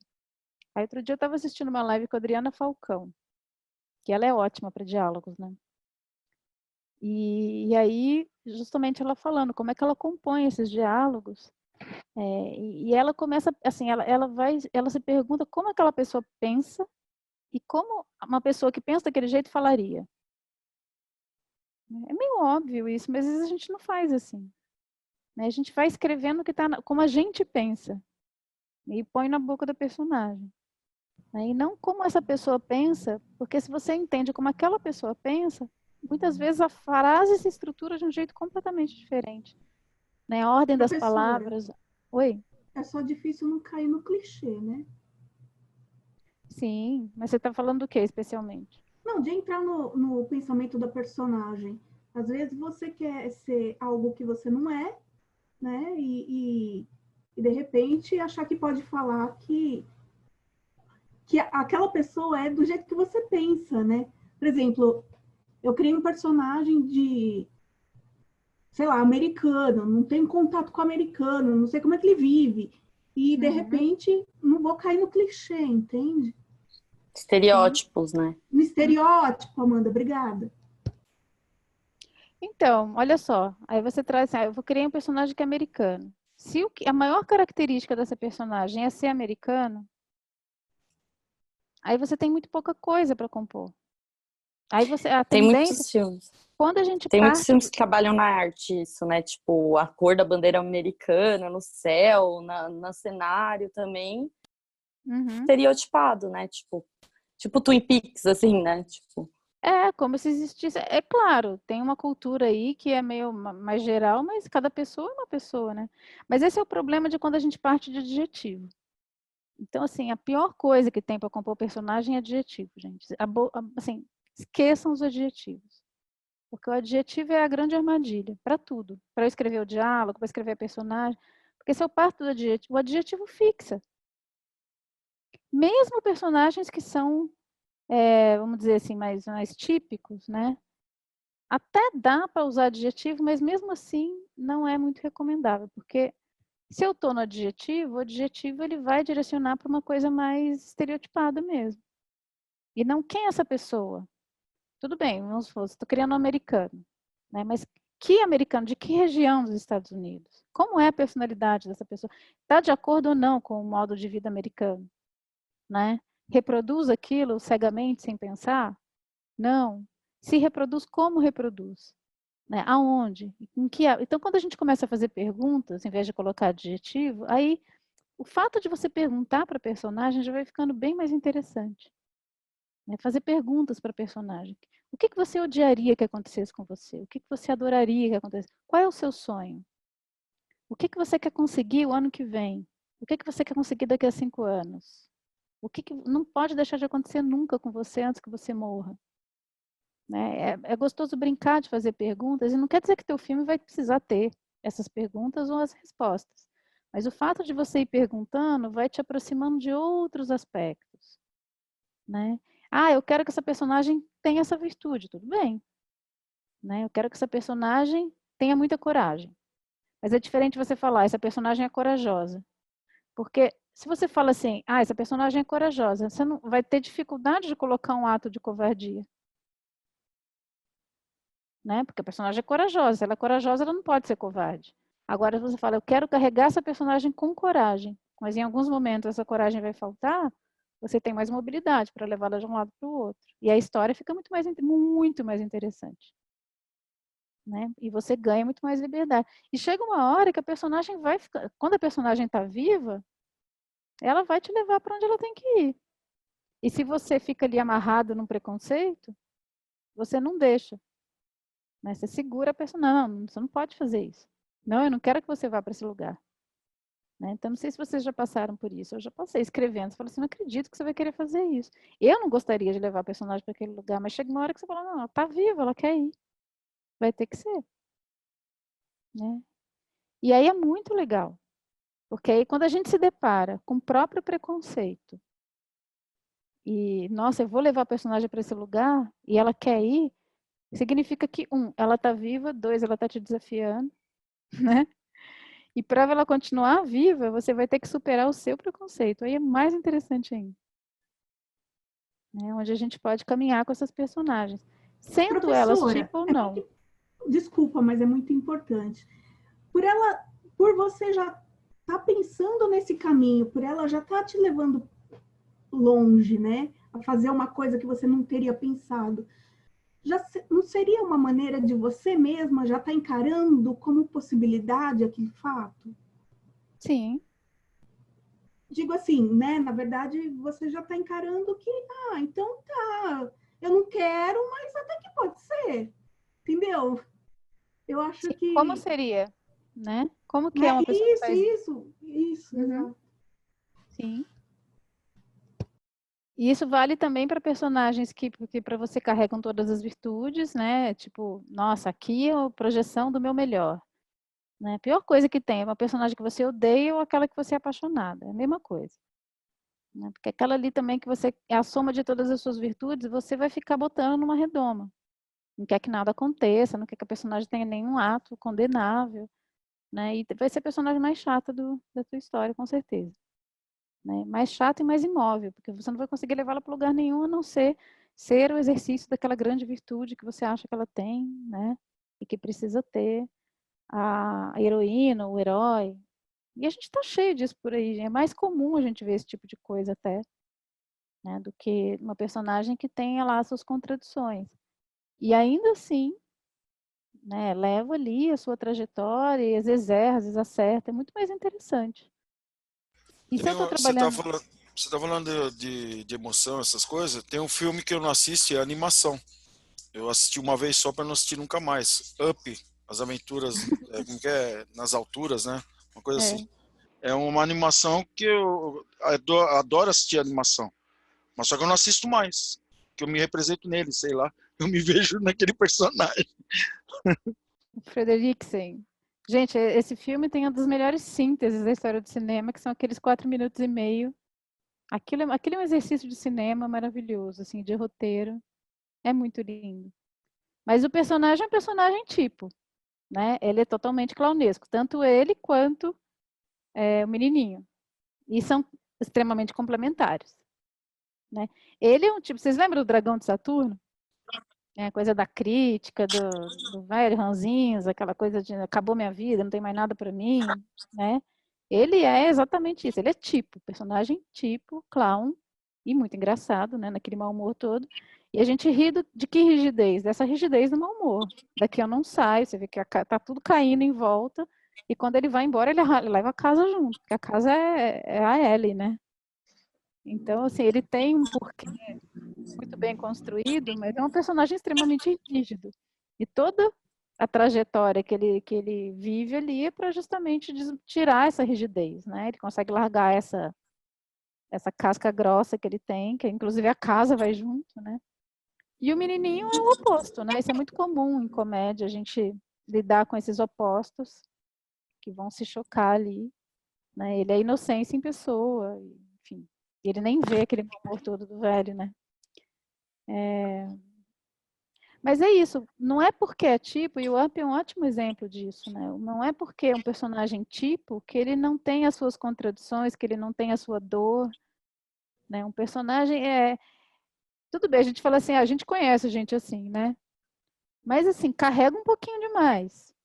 Aí outro dia eu estava assistindo uma live com a Adriana Falcão, que ela é ótima para diálogos, né? E aí, justamente ela falando como é que ela compõe esses diálogos. E ela começa, assim, ela se pergunta como aquela pessoa pensa e como uma pessoa que pensa daquele jeito falaria. É meio óbvio isso, mas às vezes a gente não faz assim. Né? A gente vai escrevendo como a gente pensa e põe na boca da personagem. Né? E não como essa pessoa pensa, porque se você entende como aquela pessoa pensa, muitas vezes a frase se estrutura de um jeito completamente diferente. Né? A ordem das palavras. Oi? É só difícil não cair no clichê, né? Sim, mas você está falando do que especialmente? Não, de entrar no pensamento da personagem. Às vezes você quer ser algo que você não é, né? E de repente achar que pode falar que aquela pessoa é do jeito que você pensa, né? Por exemplo, eu criei um personagem de, sei lá, americano, não tenho contato com americano, não sei como é que ele vive. E, de repente, não vou cair no clichê, entende? Estereótipos, né? No estereótipo, Amanda, obrigada. Então, olha só, aí você traz assim, eu vou criar um personagem que é americano. Se a maior característica dessa personagem é ser americano, aí você tem muito pouca coisa para compor. Aí você tem muitos filmes. Quando a gente tem muitos filmes que trabalham na arte isso, né? Tipo, a cor da bandeira americana no céu, no cenário também. Estereotipado, né? Tipo Twin Peaks, assim, né? Tipo... como se existisse... É claro, tem uma cultura aí que é meio mais geral, mas cada pessoa é uma pessoa, né? Mas esse é o problema de quando a gente parte de adjetivo. Então, assim, a pior coisa que tem para compor personagem é adjetivo, gente. Assim, esqueçam os adjetivos. Porque o adjetivo é a grande armadilha para tudo. Para eu escrever o diálogo, para escrever a personagem. Porque se eu parto do adjetivo, o adjetivo fixa. Mesmo personagens que são, vamos dizer assim, mais típicos, né? Até dá para usar adjetivo, mas mesmo assim não é muito recomendável, porque se eu estou no adjetivo, o adjetivo ele vai direcionar para uma coisa mais estereotipada mesmo. E não quem é essa pessoa. Tudo bem, vamos supor, estou criando um americano, né? Mas que americano? De que região dos Estados Unidos? Como é a personalidade dessa pessoa? Está de acordo ou não com o modo de vida americano? Né? Reproduz aquilo cegamente, sem pensar? Não. Se reproduz, como reproduz? Né? Aonde? Em que... Então, quando a gente começa a fazer perguntas, em vez de colocar adjetivo, aí o fato de você perguntar para a personagem já vai ficando bem mais interessante. Né? Fazer perguntas para a personagem. O que você odiaria que acontecesse com você? O que você adoraria que acontecesse? Qual é o seu sonho? O que você quer conseguir o ano que vem? O que você quer conseguir daqui a 5 anos? O que não pode deixar de acontecer nunca com você antes que você morra? Né? É gostoso brincar de fazer perguntas, e não quer dizer que teu filme vai precisar ter essas perguntas ou as respostas. Mas o fato de você ir perguntando vai te aproximando de outros aspectos. Né? Ah, eu quero que essa personagem tenha essa virtude, tudo bem. Né? Eu quero que essa personagem tenha muita coragem. Mas é diferente você falar, essa personagem é corajosa. Porque se você fala assim, ah, essa personagem é corajosa, você não vai ter dificuldade de colocar um ato de covardia. Né? Porque a personagem é corajosa. Se ela é corajosa, ela não pode ser covarde. Agora você fala, eu quero carregar essa personagem com coragem. Mas em alguns momentos essa coragem vai faltar, você tem mais mobilidade para levá-la de um lado para o outro. E a história fica muito mais interessante. Né? E você ganha muito mais liberdade. E chega uma hora que a personagem vai ficar... Quando a personagem está viva, ela vai te levar para onde ela tem que ir. E se você fica ali amarrado num preconceito, você não deixa. Né? Você segura a personagem. Não, você não pode fazer isso. Não, eu não quero que você vá para esse lugar. Né? Então, não sei se vocês já passaram por isso. Eu já passei escrevendo. Você fala assim, não acredito que você vai querer fazer isso. Eu não gostaria de levar a personagem para aquele lugar, mas chega uma hora que você fala, não, ela está viva, ela quer ir. Vai ter que ser. Né? E aí é muito legal. Porque aí quando a gente se depara com o próprio preconceito, e, nossa, eu vou levar a personagem para esse lugar, e ela quer ir, significa que, ela está viva, 2, ela está te desafiando, né? E para ela continuar viva, você vai ter que superar o seu preconceito. Aí é mais interessante ainda. Né? Onde a gente pode caminhar com essas personagens. Sendo elas tipo ou não. Desculpa, mas é muito importante. Por você já estar pensando nesse caminho, por ela já estar te levando longe, né? A fazer uma coisa que você não teria pensado. Já não seria uma maneira de você mesma já estar encarando como possibilidade aquele fato? Sim. Digo assim, né? Na verdade, você já está encarando que, então tá, eu não quero, mas até que pode ser. Entendeu? Eu acho Sim, que... Como seria? Né? Como que é uma pessoa que faz isso. Uhum. Sim. E isso vale também para personagens que para você carregam todas as virtudes, né? Tipo, nossa, aqui é a projeção do meu melhor. Né? A pior coisa que tem é uma personagem que você odeia ou aquela que você é apaixonada. É a mesma coisa. Né? Porque aquela ali também que você é a soma de todas as suas virtudes, você vai ficar botando numa redoma. Não quer que nada aconteça, não quer que a personagem tenha nenhum ato condenável. Né? E vai ser a personagem mais chata da tua história, com certeza. Né? Mais chata e mais imóvel, porque você não vai conseguir levá-la para lugar nenhum, a não ser o exercício daquela grande virtude que você acha que ela tem, né? E que precisa ter a heroína, o herói. E a gente está cheio disso por aí, é mais comum a gente ver esse tipo de coisa até, né? Do que uma personagem que tenha lá suas contradições. E ainda assim, né, leva ali a sua trajetória, e às vezes erra, às vezes acerta, é muito mais interessante. E se eu estou trabalhando... Você tá falando de emoção, essas coisas? Tem um filme que eu não assisto, é animação. Eu assisti uma vez só para não assistir nunca mais. Up, As Aventuras como que é? Nas Alturas, né? Uma coisa assim. É uma animação que eu adoro assistir animação. Mas só que eu não assisto mais. Que eu me represento nele, sei lá. Eu me vejo naquele personagem. Frederiksen. Gente, esse filme tem uma das melhores sínteses da história do cinema, que são aqueles 4 minutos e meio. Aquilo é um exercício de cinema maravilhoso, assim, de roteiro. É muito lindo. Mas o personagem é um personagem tipo, né? Ele é totalmente clownesco, tanto ele quanto o menininho. E são extremamente complementares, né? Ele é um tipo... Vocês lembram do Dragão de Saturno? Coisa da crítica, do velho ranzinhos, aquela coisa de acabou minha vida, não tem mais nada para mim, né? Ele é exatamente isso, ele é tipo, personagem tipo, clown, e muito engraçado, né? Naquele mau humor todo. E a gente ri de que rigidez? Dessa rigidez do mau humor. Daqui eu não saio, você vê que tá tudo caindo em volta, e quando ele vai embora, ele leva a casa junto, porque a casa é a Ellie, né? Então, assim, ele tem um porquê muito bem construído, mas é um personagem extremamente rígido. E toda a trajetória que ele vive ali é para justamente tirar essa rigidez, né? Ele consegue largar essa casca grossa que ele tem, que inclusive a casa vai junto, né? E o menininho é o oposto, né? Isso é muito comum em comédia, a gente lidar com esses opostos que vão se chocar ali, né? Ele é inocência em pessoa, enfim. Ele nem vê aquele amor todo do velho, né? Mas é isso, não é porque é tipo, e o Up é um ótimo exemplo disso, né? Não é porque é um personagem tipo que ele não tem as suas contradições, que ele não tem a sua dor, né? Um personagem tudo bem, a gente fala assim, a gente conhece gente assim, né? Mas assim, carrega um pouquinho demais,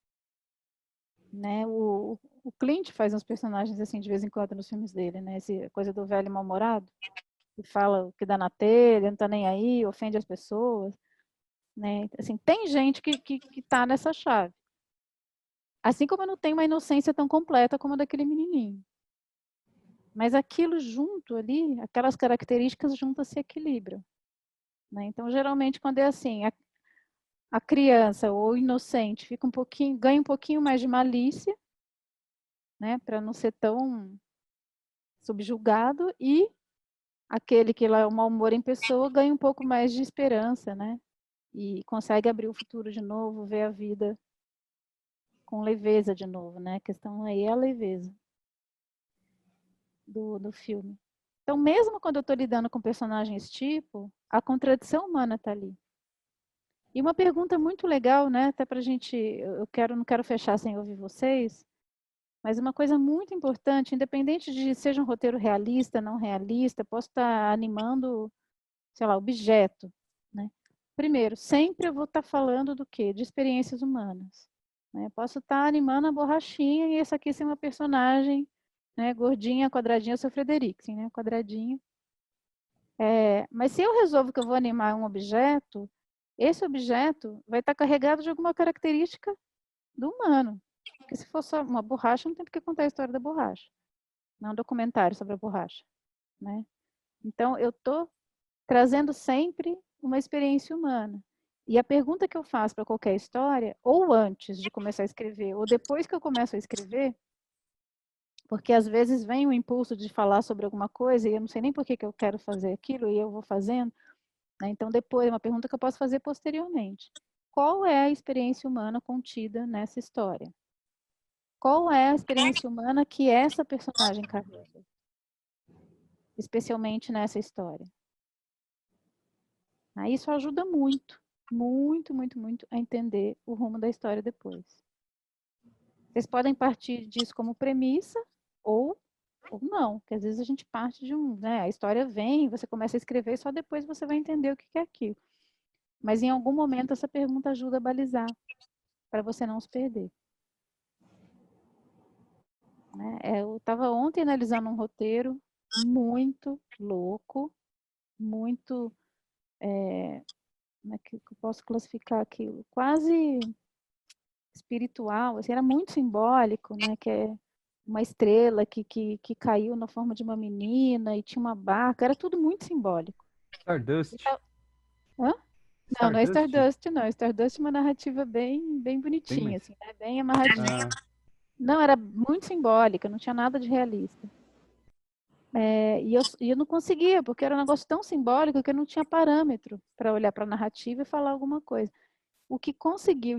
né? O Clint faz uns personagens assim de vez em quando nos filmes dele, né? Essa coisa do velho mal-humorado, que fala o que dá na telha, não tá nem aí, ofende as pessoas. Né? Assim, tem gente que tá nessa chave. Assim como eu não tenho uma inocência tão completa como a daquele menininho. Mas aquilo junto ali, aquelas características juntas se equilibram. Né? Então, geralmente, quando é assim, a criança ou o inocente ganha um pouquinho mais de malícia, né? Para não ser tão subjugado, e aquele que lá é o mau humor em pessoa ganha um pouco mais de esperança, né? E consegue abrir o futuro de novo, ver a vida com leveza de novo, né? A questão aí é a leveza do filme. Então, mesmo quando eu estou lidando com personagens tipo, a contradição humana está ali. E uma pergunta muito legal, né? Até para a gente, não quero fechar sem ouvir vocês, mas uma coisa muito importante, independente de seja um roteiro realista, não realista, posso estar animando, sei lá, objeto, né? Primeiro, sempre eu vou estar falando do quê? De experiências humanas. Né? Posso estar animando a borrachinha e essa aqui ser uma personagem, né, gordinha, quadradinha, eu sou Frederiksen, né, quadradinho. Mas se eu resolvo que eu vou animar um objeto, esse objeto vai estar carregado de alguma característica do humano. Porque se for só uma borracha, não tem por que contar a história da borracha. Não é um documentário sobre a borracha. Né? Então, eu estou trazendo sempre uma experiência humana. E a pergunta que eu faço para qualquer história, ou antes de começar a escrever, ou depois que eu começo a escrever, porque às vezes vem o impulso de falar sobre alguma coisa e eu não sei nem por que eu quero fazer aquilo e eu vou fazendo, né? Então depois, é uma pergunta que eu posso fazer posteriormente. Qual é a experiência humana contida nessa história? Qual é a experiência humana que essa personagem carrega? Especialmente nessa história. Isso ajuda muito, muito, muito, muito a entender o rumo da história depois. Vocês podem partir disso como premissa ou não, porque às vezes a gente parte de né, a história vem, você começa a escrever e só depois você vai entender o que é aquilo. Mas em algum momento essa pergunta ajuda a balizar, para você não se perder. Né? Eu estava ontem analisando um roteiro muito louco, muito... como é que eu posso classificar aquilo? Quase espiritual, assim, era muito simbólico, né? Que é uma estrela que caiu na forma de uma menina e tinha uma barca, era tudo muito simbólico. Stardust. Hã? Não, não é Stardust? Stardust, não. Stardust é uma narrativa bem, bem bonitinha, Bem, assim, né? Bem amarradinha. Não, era muito simbólica, não tinha nada de realista. E eu não conseguia, porque era um negócio tão simbólico que eu não tinha parâmetro para olhar para a narrativa e falar alguma coisa. O que conseguiu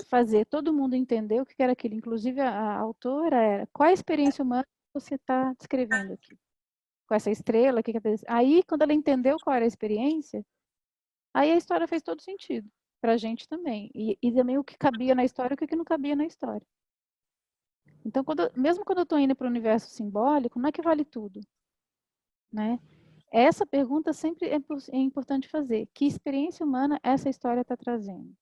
fazer todo mundo entender o que era aquilo, inclusive a autora, era qual a experiência humana que você está descrevendo aqui? Com essa estrela, o que Aí, quando ela entendeu qual era a experiência, aí a história fez todo sentido. para a gente também. E também o que cabia na história e o que não cabia na história. Então, mesmo quando eu estou indo para o universo simbólico, não é que vale tudo, né? Essa pergunta sempre é importante fazer. Que experiência humana essa história está trazendo?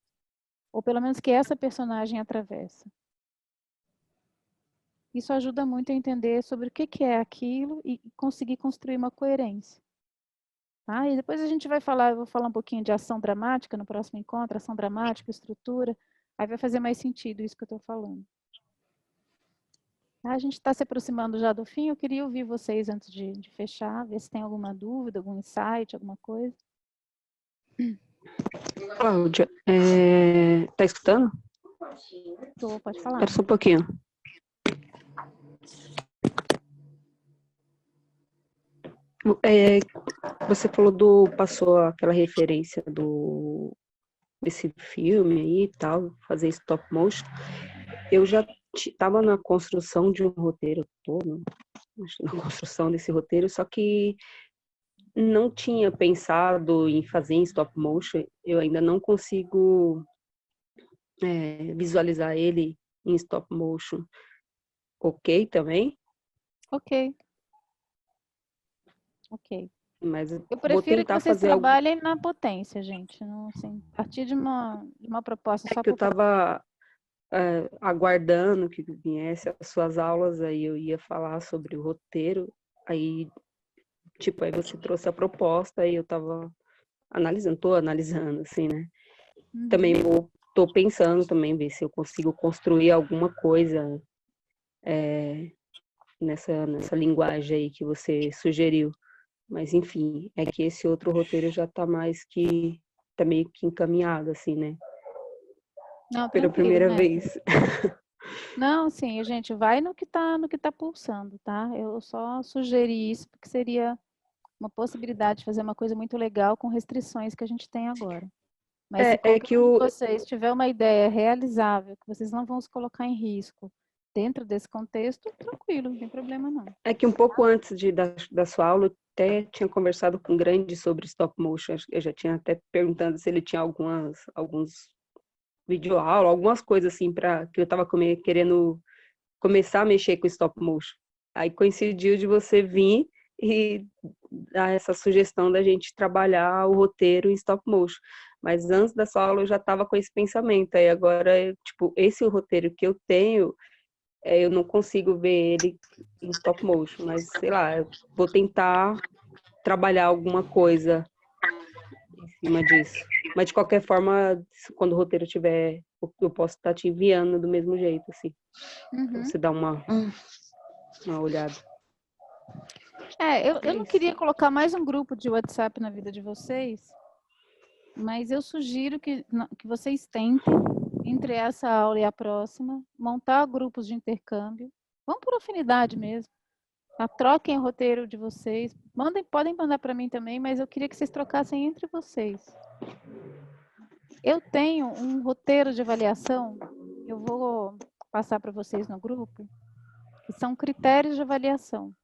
Ou pelo menos que essa personagem atravessa. Isso ajuda muito a entender sobre o que é aquilo e conseguir construir uma coerência. Tá? E depois a gente vai falar, eu vou falar um pouquinho de ação dramática no próximo encontro, ação dramática, estrutura, aí vai fazer mais sentido isso que eu estou falando. A gente está se aproximando já do fim, eu queria ouvir vocês antes de fechar, ver se tem alguma dúvida, algum insight, alguma coisa. Cláudia, tá escutando? Tô, pode falar. Espera só um pouquinho. Você falou passou aquela referência desse filme aí e tal, fazer stop motion. Eu já estava na construção de um roteiro todo, na construção desse roteiro, só que não tinha pensado em fazer em stop motion. Eu ainda não consigo visualizar ele em stop motion. Ok também? Ok. Ok. Mas eu vou prefiro que tentar vocês fazer trabalhem na potência, gente. Não, assim, a partir de uma proposta só que eu estava aguardando que viesse as suas aulas, aí eu ia falar sobre o roteiro, aí você trouxe a proposta e eu estava tô analisando, assim, né? Também tô pensando também, ver se eu consigo construir alguma coisa nessa linguagem aí que você sugeriu. Mas, enfim, é que esse outro roteiro já tá meio que encaminhado, assim, né? Não, pela primeira vez. Não, sim, gente, vai no que tá pulsando, tá? Eu só sugeri isso porque seria uma possibilidade de fazer uma coisa muito legal com restrições que a gente tem agora. Mas se qualquer um de vocês tiver uma ideia realizável, que vocês não vão se colocar em risco dentro desse contexto, tranquilo, não tem problema não. É que um pouco antes da sua aula, eu até tinha conversado com o Grande sobre stop motion. Eu já tinha até perguntado se ele tinha alguns videoaula, algumas coisas assim, que eu estava querendo começar a mexer com stop motion. Aí coincidiu de você vir e dar essa sugestão da gente trabalhar o roteiro em stop motion. Mas antes da sua aula eu já estava com esse pensamento. Aí agora, esse roteiro que eu tenho, eu não consigo ver ele em stop motion, mas sei lá, eu vou tentar trabalhar alguma coisa em cima disso. Mas de qualquer forma, quando o roteiro tiver, eu posso estar te enviando do mesmo jeito, assim. Pra você dar uma olhada. Eu não queria colocar mais um grupo de WhatsApp na vida de vocês, mas eu sugiro que vocês tentem, entre essa aula e a próxima, montar grupos de intercâmbio. Vão por afinidade mesmo. Tá? Troquem o roteiro de vocês. Podem mandar para mim também, mas eu queria que vocês trocassem entre vocês. Eu tenho um roteiro de avaliação, eu vou passar para vocês no grupo, que são critérios de avaliação.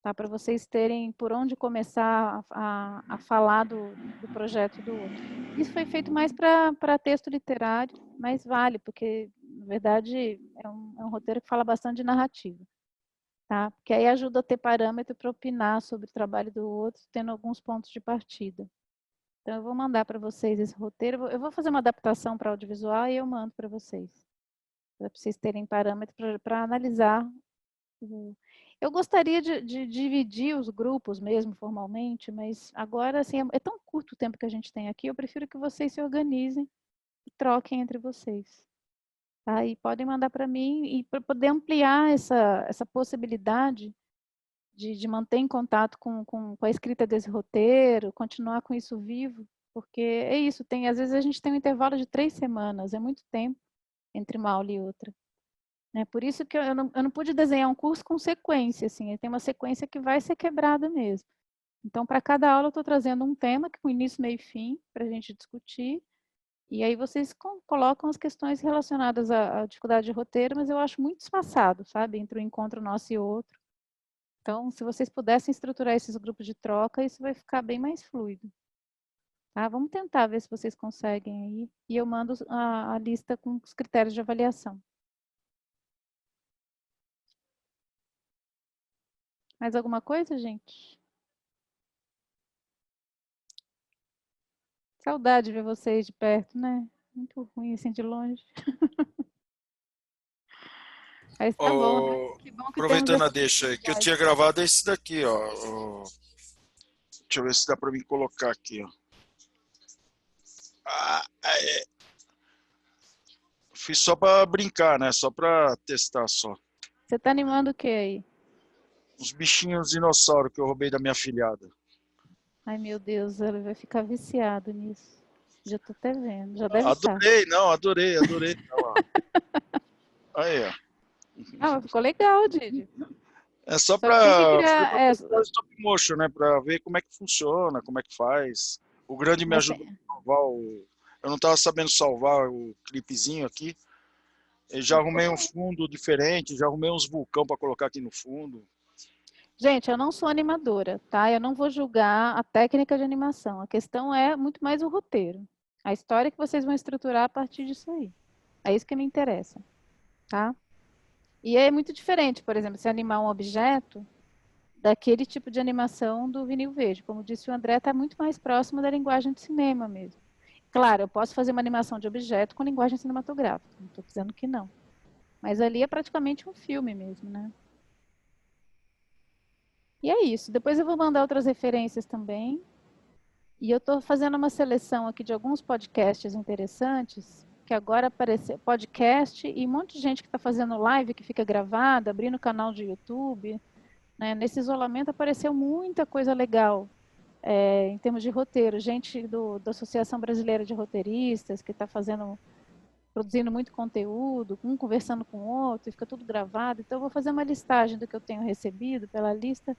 Tá? Para vocês terem por onde começar a falar do projeto do outro. Isso foi feito mais para texto literário, mas vale, porque, na verdade, é um roteiro que fala bastante de narrativa. Tá? Porque aí ajuda a ter parâmetro para opinar sobre o trabalho do outro, tendo alguns pontos de partida. Então, eu vou mandar para vocês esse roteiro. Eu vou fazer uma adaptação para audiovisual e eu mando para vocês vocês terem parâmetro para analisar. Eu gostaria de dividir os grupos mesmo, formalmente, mas agora, assim, é tão curto o tempo que a gente tem aqui, eu prefiro que vocês se organizem e troquem entre vocês. Tá? E podem mandar para mim, e para poder ampliar essa possibilidade de manter em contato com a escrita desse roteiro, continuar com isso vivo, porque é isso, às vezes a gente tem um intervalo de 3 semanas, é muito tempo entre uma aula e outra. Por isso que eu não pude desenhar um curso com sequência, assim, tem uma sequência que vai ser quebrada mesmo. Então, para cada aula eu estou trazendo um tema, com início, meio e fim, para a gente discutir, e aí vocês colocam as questões relacionadas à dificuldade de roteiro, mas eu acho muito espaçado, sabe, entre um encontro nosso e outro. Então, se vocês pudessem estruturar esses grupos de troca, isso vai ficar bem mais fluido. Tá? Vamos tentar ver se vocês conseguem aí. E eu mando a lista com os critérios de avaliação. Mais alguma coisa, gente? Saudade de ver vocês de perto, né? Muito ruim assim de longe. Mas tá bom, né? Que bom que temos Aproveitando a essa deixa aí, que eu oportunidade. tinha gravado é esse daqui, ó. Deixa eu ver se dá pra mim colocar aqui, ó. Fiz só pra brincar, né? Só pra testar só. Você tá animando o que aí? Uns bichinhos dinossauro que eu roubei da minha filhada. Ai, meu Deus, ele vai ficar viciado nisso. Já tô até vendo, já deve estar. Adorei, não, adorei. Olha lá. Aí, ó. Ah, ficou legal, Didi. É só Só que tem que pra criar. testar o stop motion, né? Pra ver como é que funciona, como é que faz. O grande me Mas ajudou a salvar o... Eu não tava sabendo salvar o clipezinho aqui. Eu já arrumei um fundo diferente, já arrumei uns vulcão pra colocar aqui no fundo. Gente, eu não sou animadora, tá? Eu não vou julgar a técnica de animação. A questão é muito mais o roteiro. A história que vocês vão estruturar a partir disso aí. É isso que me interessa, tá? E é muito diferente, por exemplo, se animar um objeto daquele tipo de animação do vinil verde. Como disse o André, está muito mais próximo da linguagem de cinema mesmo. Claro, eu posso fazer uma animação de objeto com linguagem cinematográfica. Não estou dizendo que não. Mas ali é praticamente um filme mesmo, né? E é isso. Depois eu vou mandar outras referências também. E eu estou fazendo uma seleção aqui de alguns podcasts interessantes, que agora apareceu podcast e um monte de gente que está fazendo live que fica gravada, abrindo canal de YouTube. Né? Nesse isolamento apareceu muita coisa legal em termos de roteiro. Gente da Associação Brasileira de Roteiristas, que está produzindo muito conteúdo, um conversando com o outro, e fica tudo gravado. Então, eu vou fazer uma listagem do que eu tenho recebido pela lista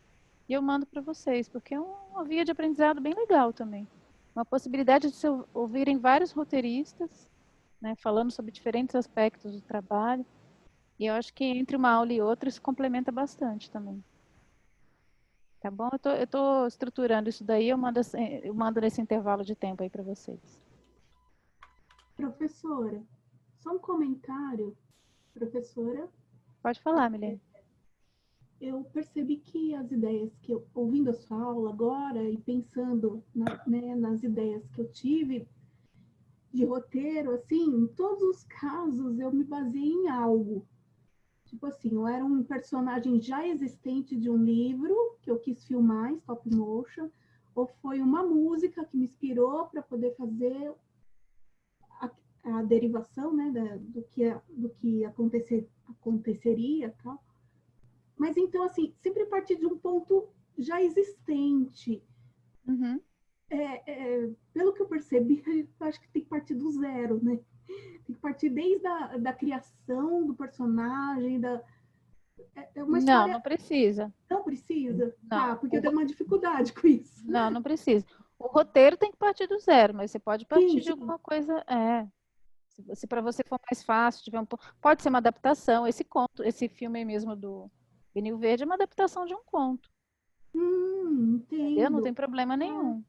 e eu mando para vocês, porque é uma via de aprendizado bem legal também. Uma possibilidade de se ouvirem vários roteiristas, né, falando sobre diferentes aspectos do trabalho. E eu acho que entre uma aula e outra isso complementa bastante também. Tá bom? Eu tô estruturando isso daí, eu mando nesse intervalo de tempo aí para vocês. Professora, só um comentário. Professora? Pode falar, Milene. Eu percebi que as ideias que eu, ouvindo a sua aula agora e pensando nas ideias que eu tive de roteiro, assim, em todos os casos eu me baseei em algo. Tipo assim, eu era um personagem já existente de um livro que eu quis filmar em stop motion, ou foi uma música que me inspirou para poder fazer a derivação, né, do que aconteceria, tal. Mas então, assim, sempre a partir de um ponto já existente. Uhum. Pelo que eu percebi, eu acho que tem que partir do zero, né? Tem que partir desde da criação do personagem, é uma história... Não precisa. Não precisa? Não. Ah, porque eu tenho uma dificuldade com isso. Não precisa. O roteiro tem que partir do zero, mas você pode partir de alguma coisa. Se para você for mais fácil, pode ser uma adaptação. Esse filme mesmo do Vinil Verde é uma adaptação de um conto. Entendeu? Não tem problema nenhum.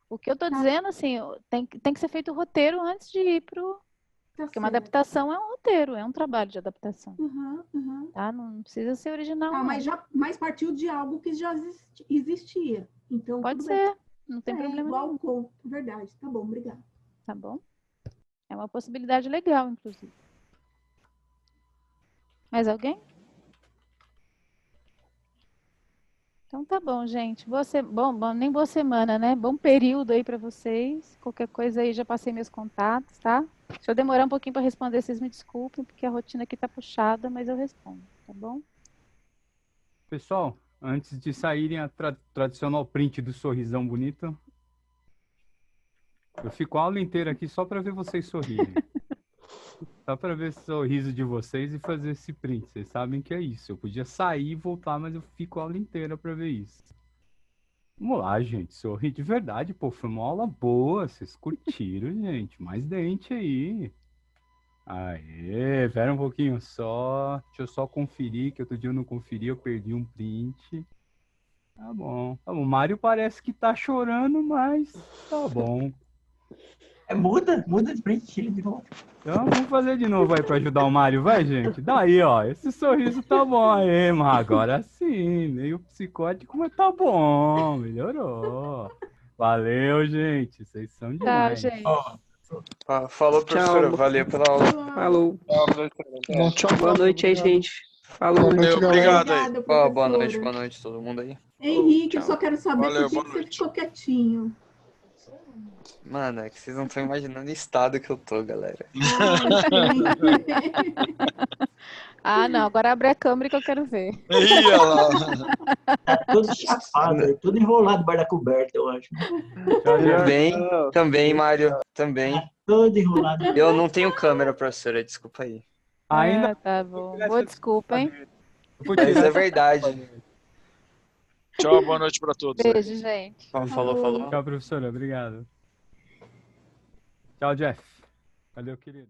O que eu estou dizendo, assim, tem que ser feito o roteiro antes de ir pro. Porque uma adaptação é um roteiro, é um trabalho de adaptação. Tá? Não precisa ser original. Ah, mas partiu de algo que já existia. Então, pode ser, não tem problema igual nenhum. Um conto, verdade. Tá bom, obrigada. Tá bom? É uma possibilidade legal, inclusive. Mais alguém? Então tá bom, gente. Nem boa semana, né? Bom período aí para vocês. Qualquer coisa aí, já passei meus contatos, tá? Se eu demorar um pouquinho para responder, vocês me desculpem, porque a rotina aqui tá puxada, mas eu respondo, tá bom? Pessoal, antes de saírem a tradicional print do sorrisão bonito, eu fico a aula inteira aqui só para ver vocês sorrirem. Só para ver o sorriso de vocês e fazer esse print. Vocês sabem que é isso. Eu podia sair e voltar, mas eu fico a aula inteira para ver isso. Vamos lá, gente. Sorri de verdade, pô. Foi uma aula boa. Vocês curtiram, gente. Mais dente aí. Aê, espera um pouquinho só. Deixa eu só conferir, que outro dia eu não conferi, eu perdi um print. Tá bom. O Mário parece que tá chorando, mas tá bom. Muda de frente de novo. Então, vamos fazer de novo aí pra ajudar o Mário, vai, gente? Daí, ó, esse sorriso tá bom aí, mas agora sim, meio psicótico, mas tá bom, melhorou. Valeu, gente, vocês são Tá, demais. gente. Falou, professora, Tchau. valeu pela aula. Falou. Bom, tchau, Boa noite aí, obrigado. gente. Falou. Boa noite, galera. Obrigado aí. Obrigada, Boa noite, professora. boa noite todo mundo aí. Henrique, eu Tchau. só quero saber Valeu, por que boa que você noite. ficou quietinho. Mano, é que vocês não estão imaginando o estado que eu tô, galera. Ah, não, agora abre a câmera que eu quero ver. Ih, olha lá. Tá todo chapado, todo enrolado debaixo da coberta, eu acho. Também, Mário, também. Todo enrolado. Eu não tenho câmera, professora, desculpa aí. Ainda Tá bom. Boa desculpa, hein? Mas é verdade. Tchau, boa noite pra todos. Beijo, gente. Falou. Tchau, professora, obrigado. Tchau, Jeff. Valeu, querida.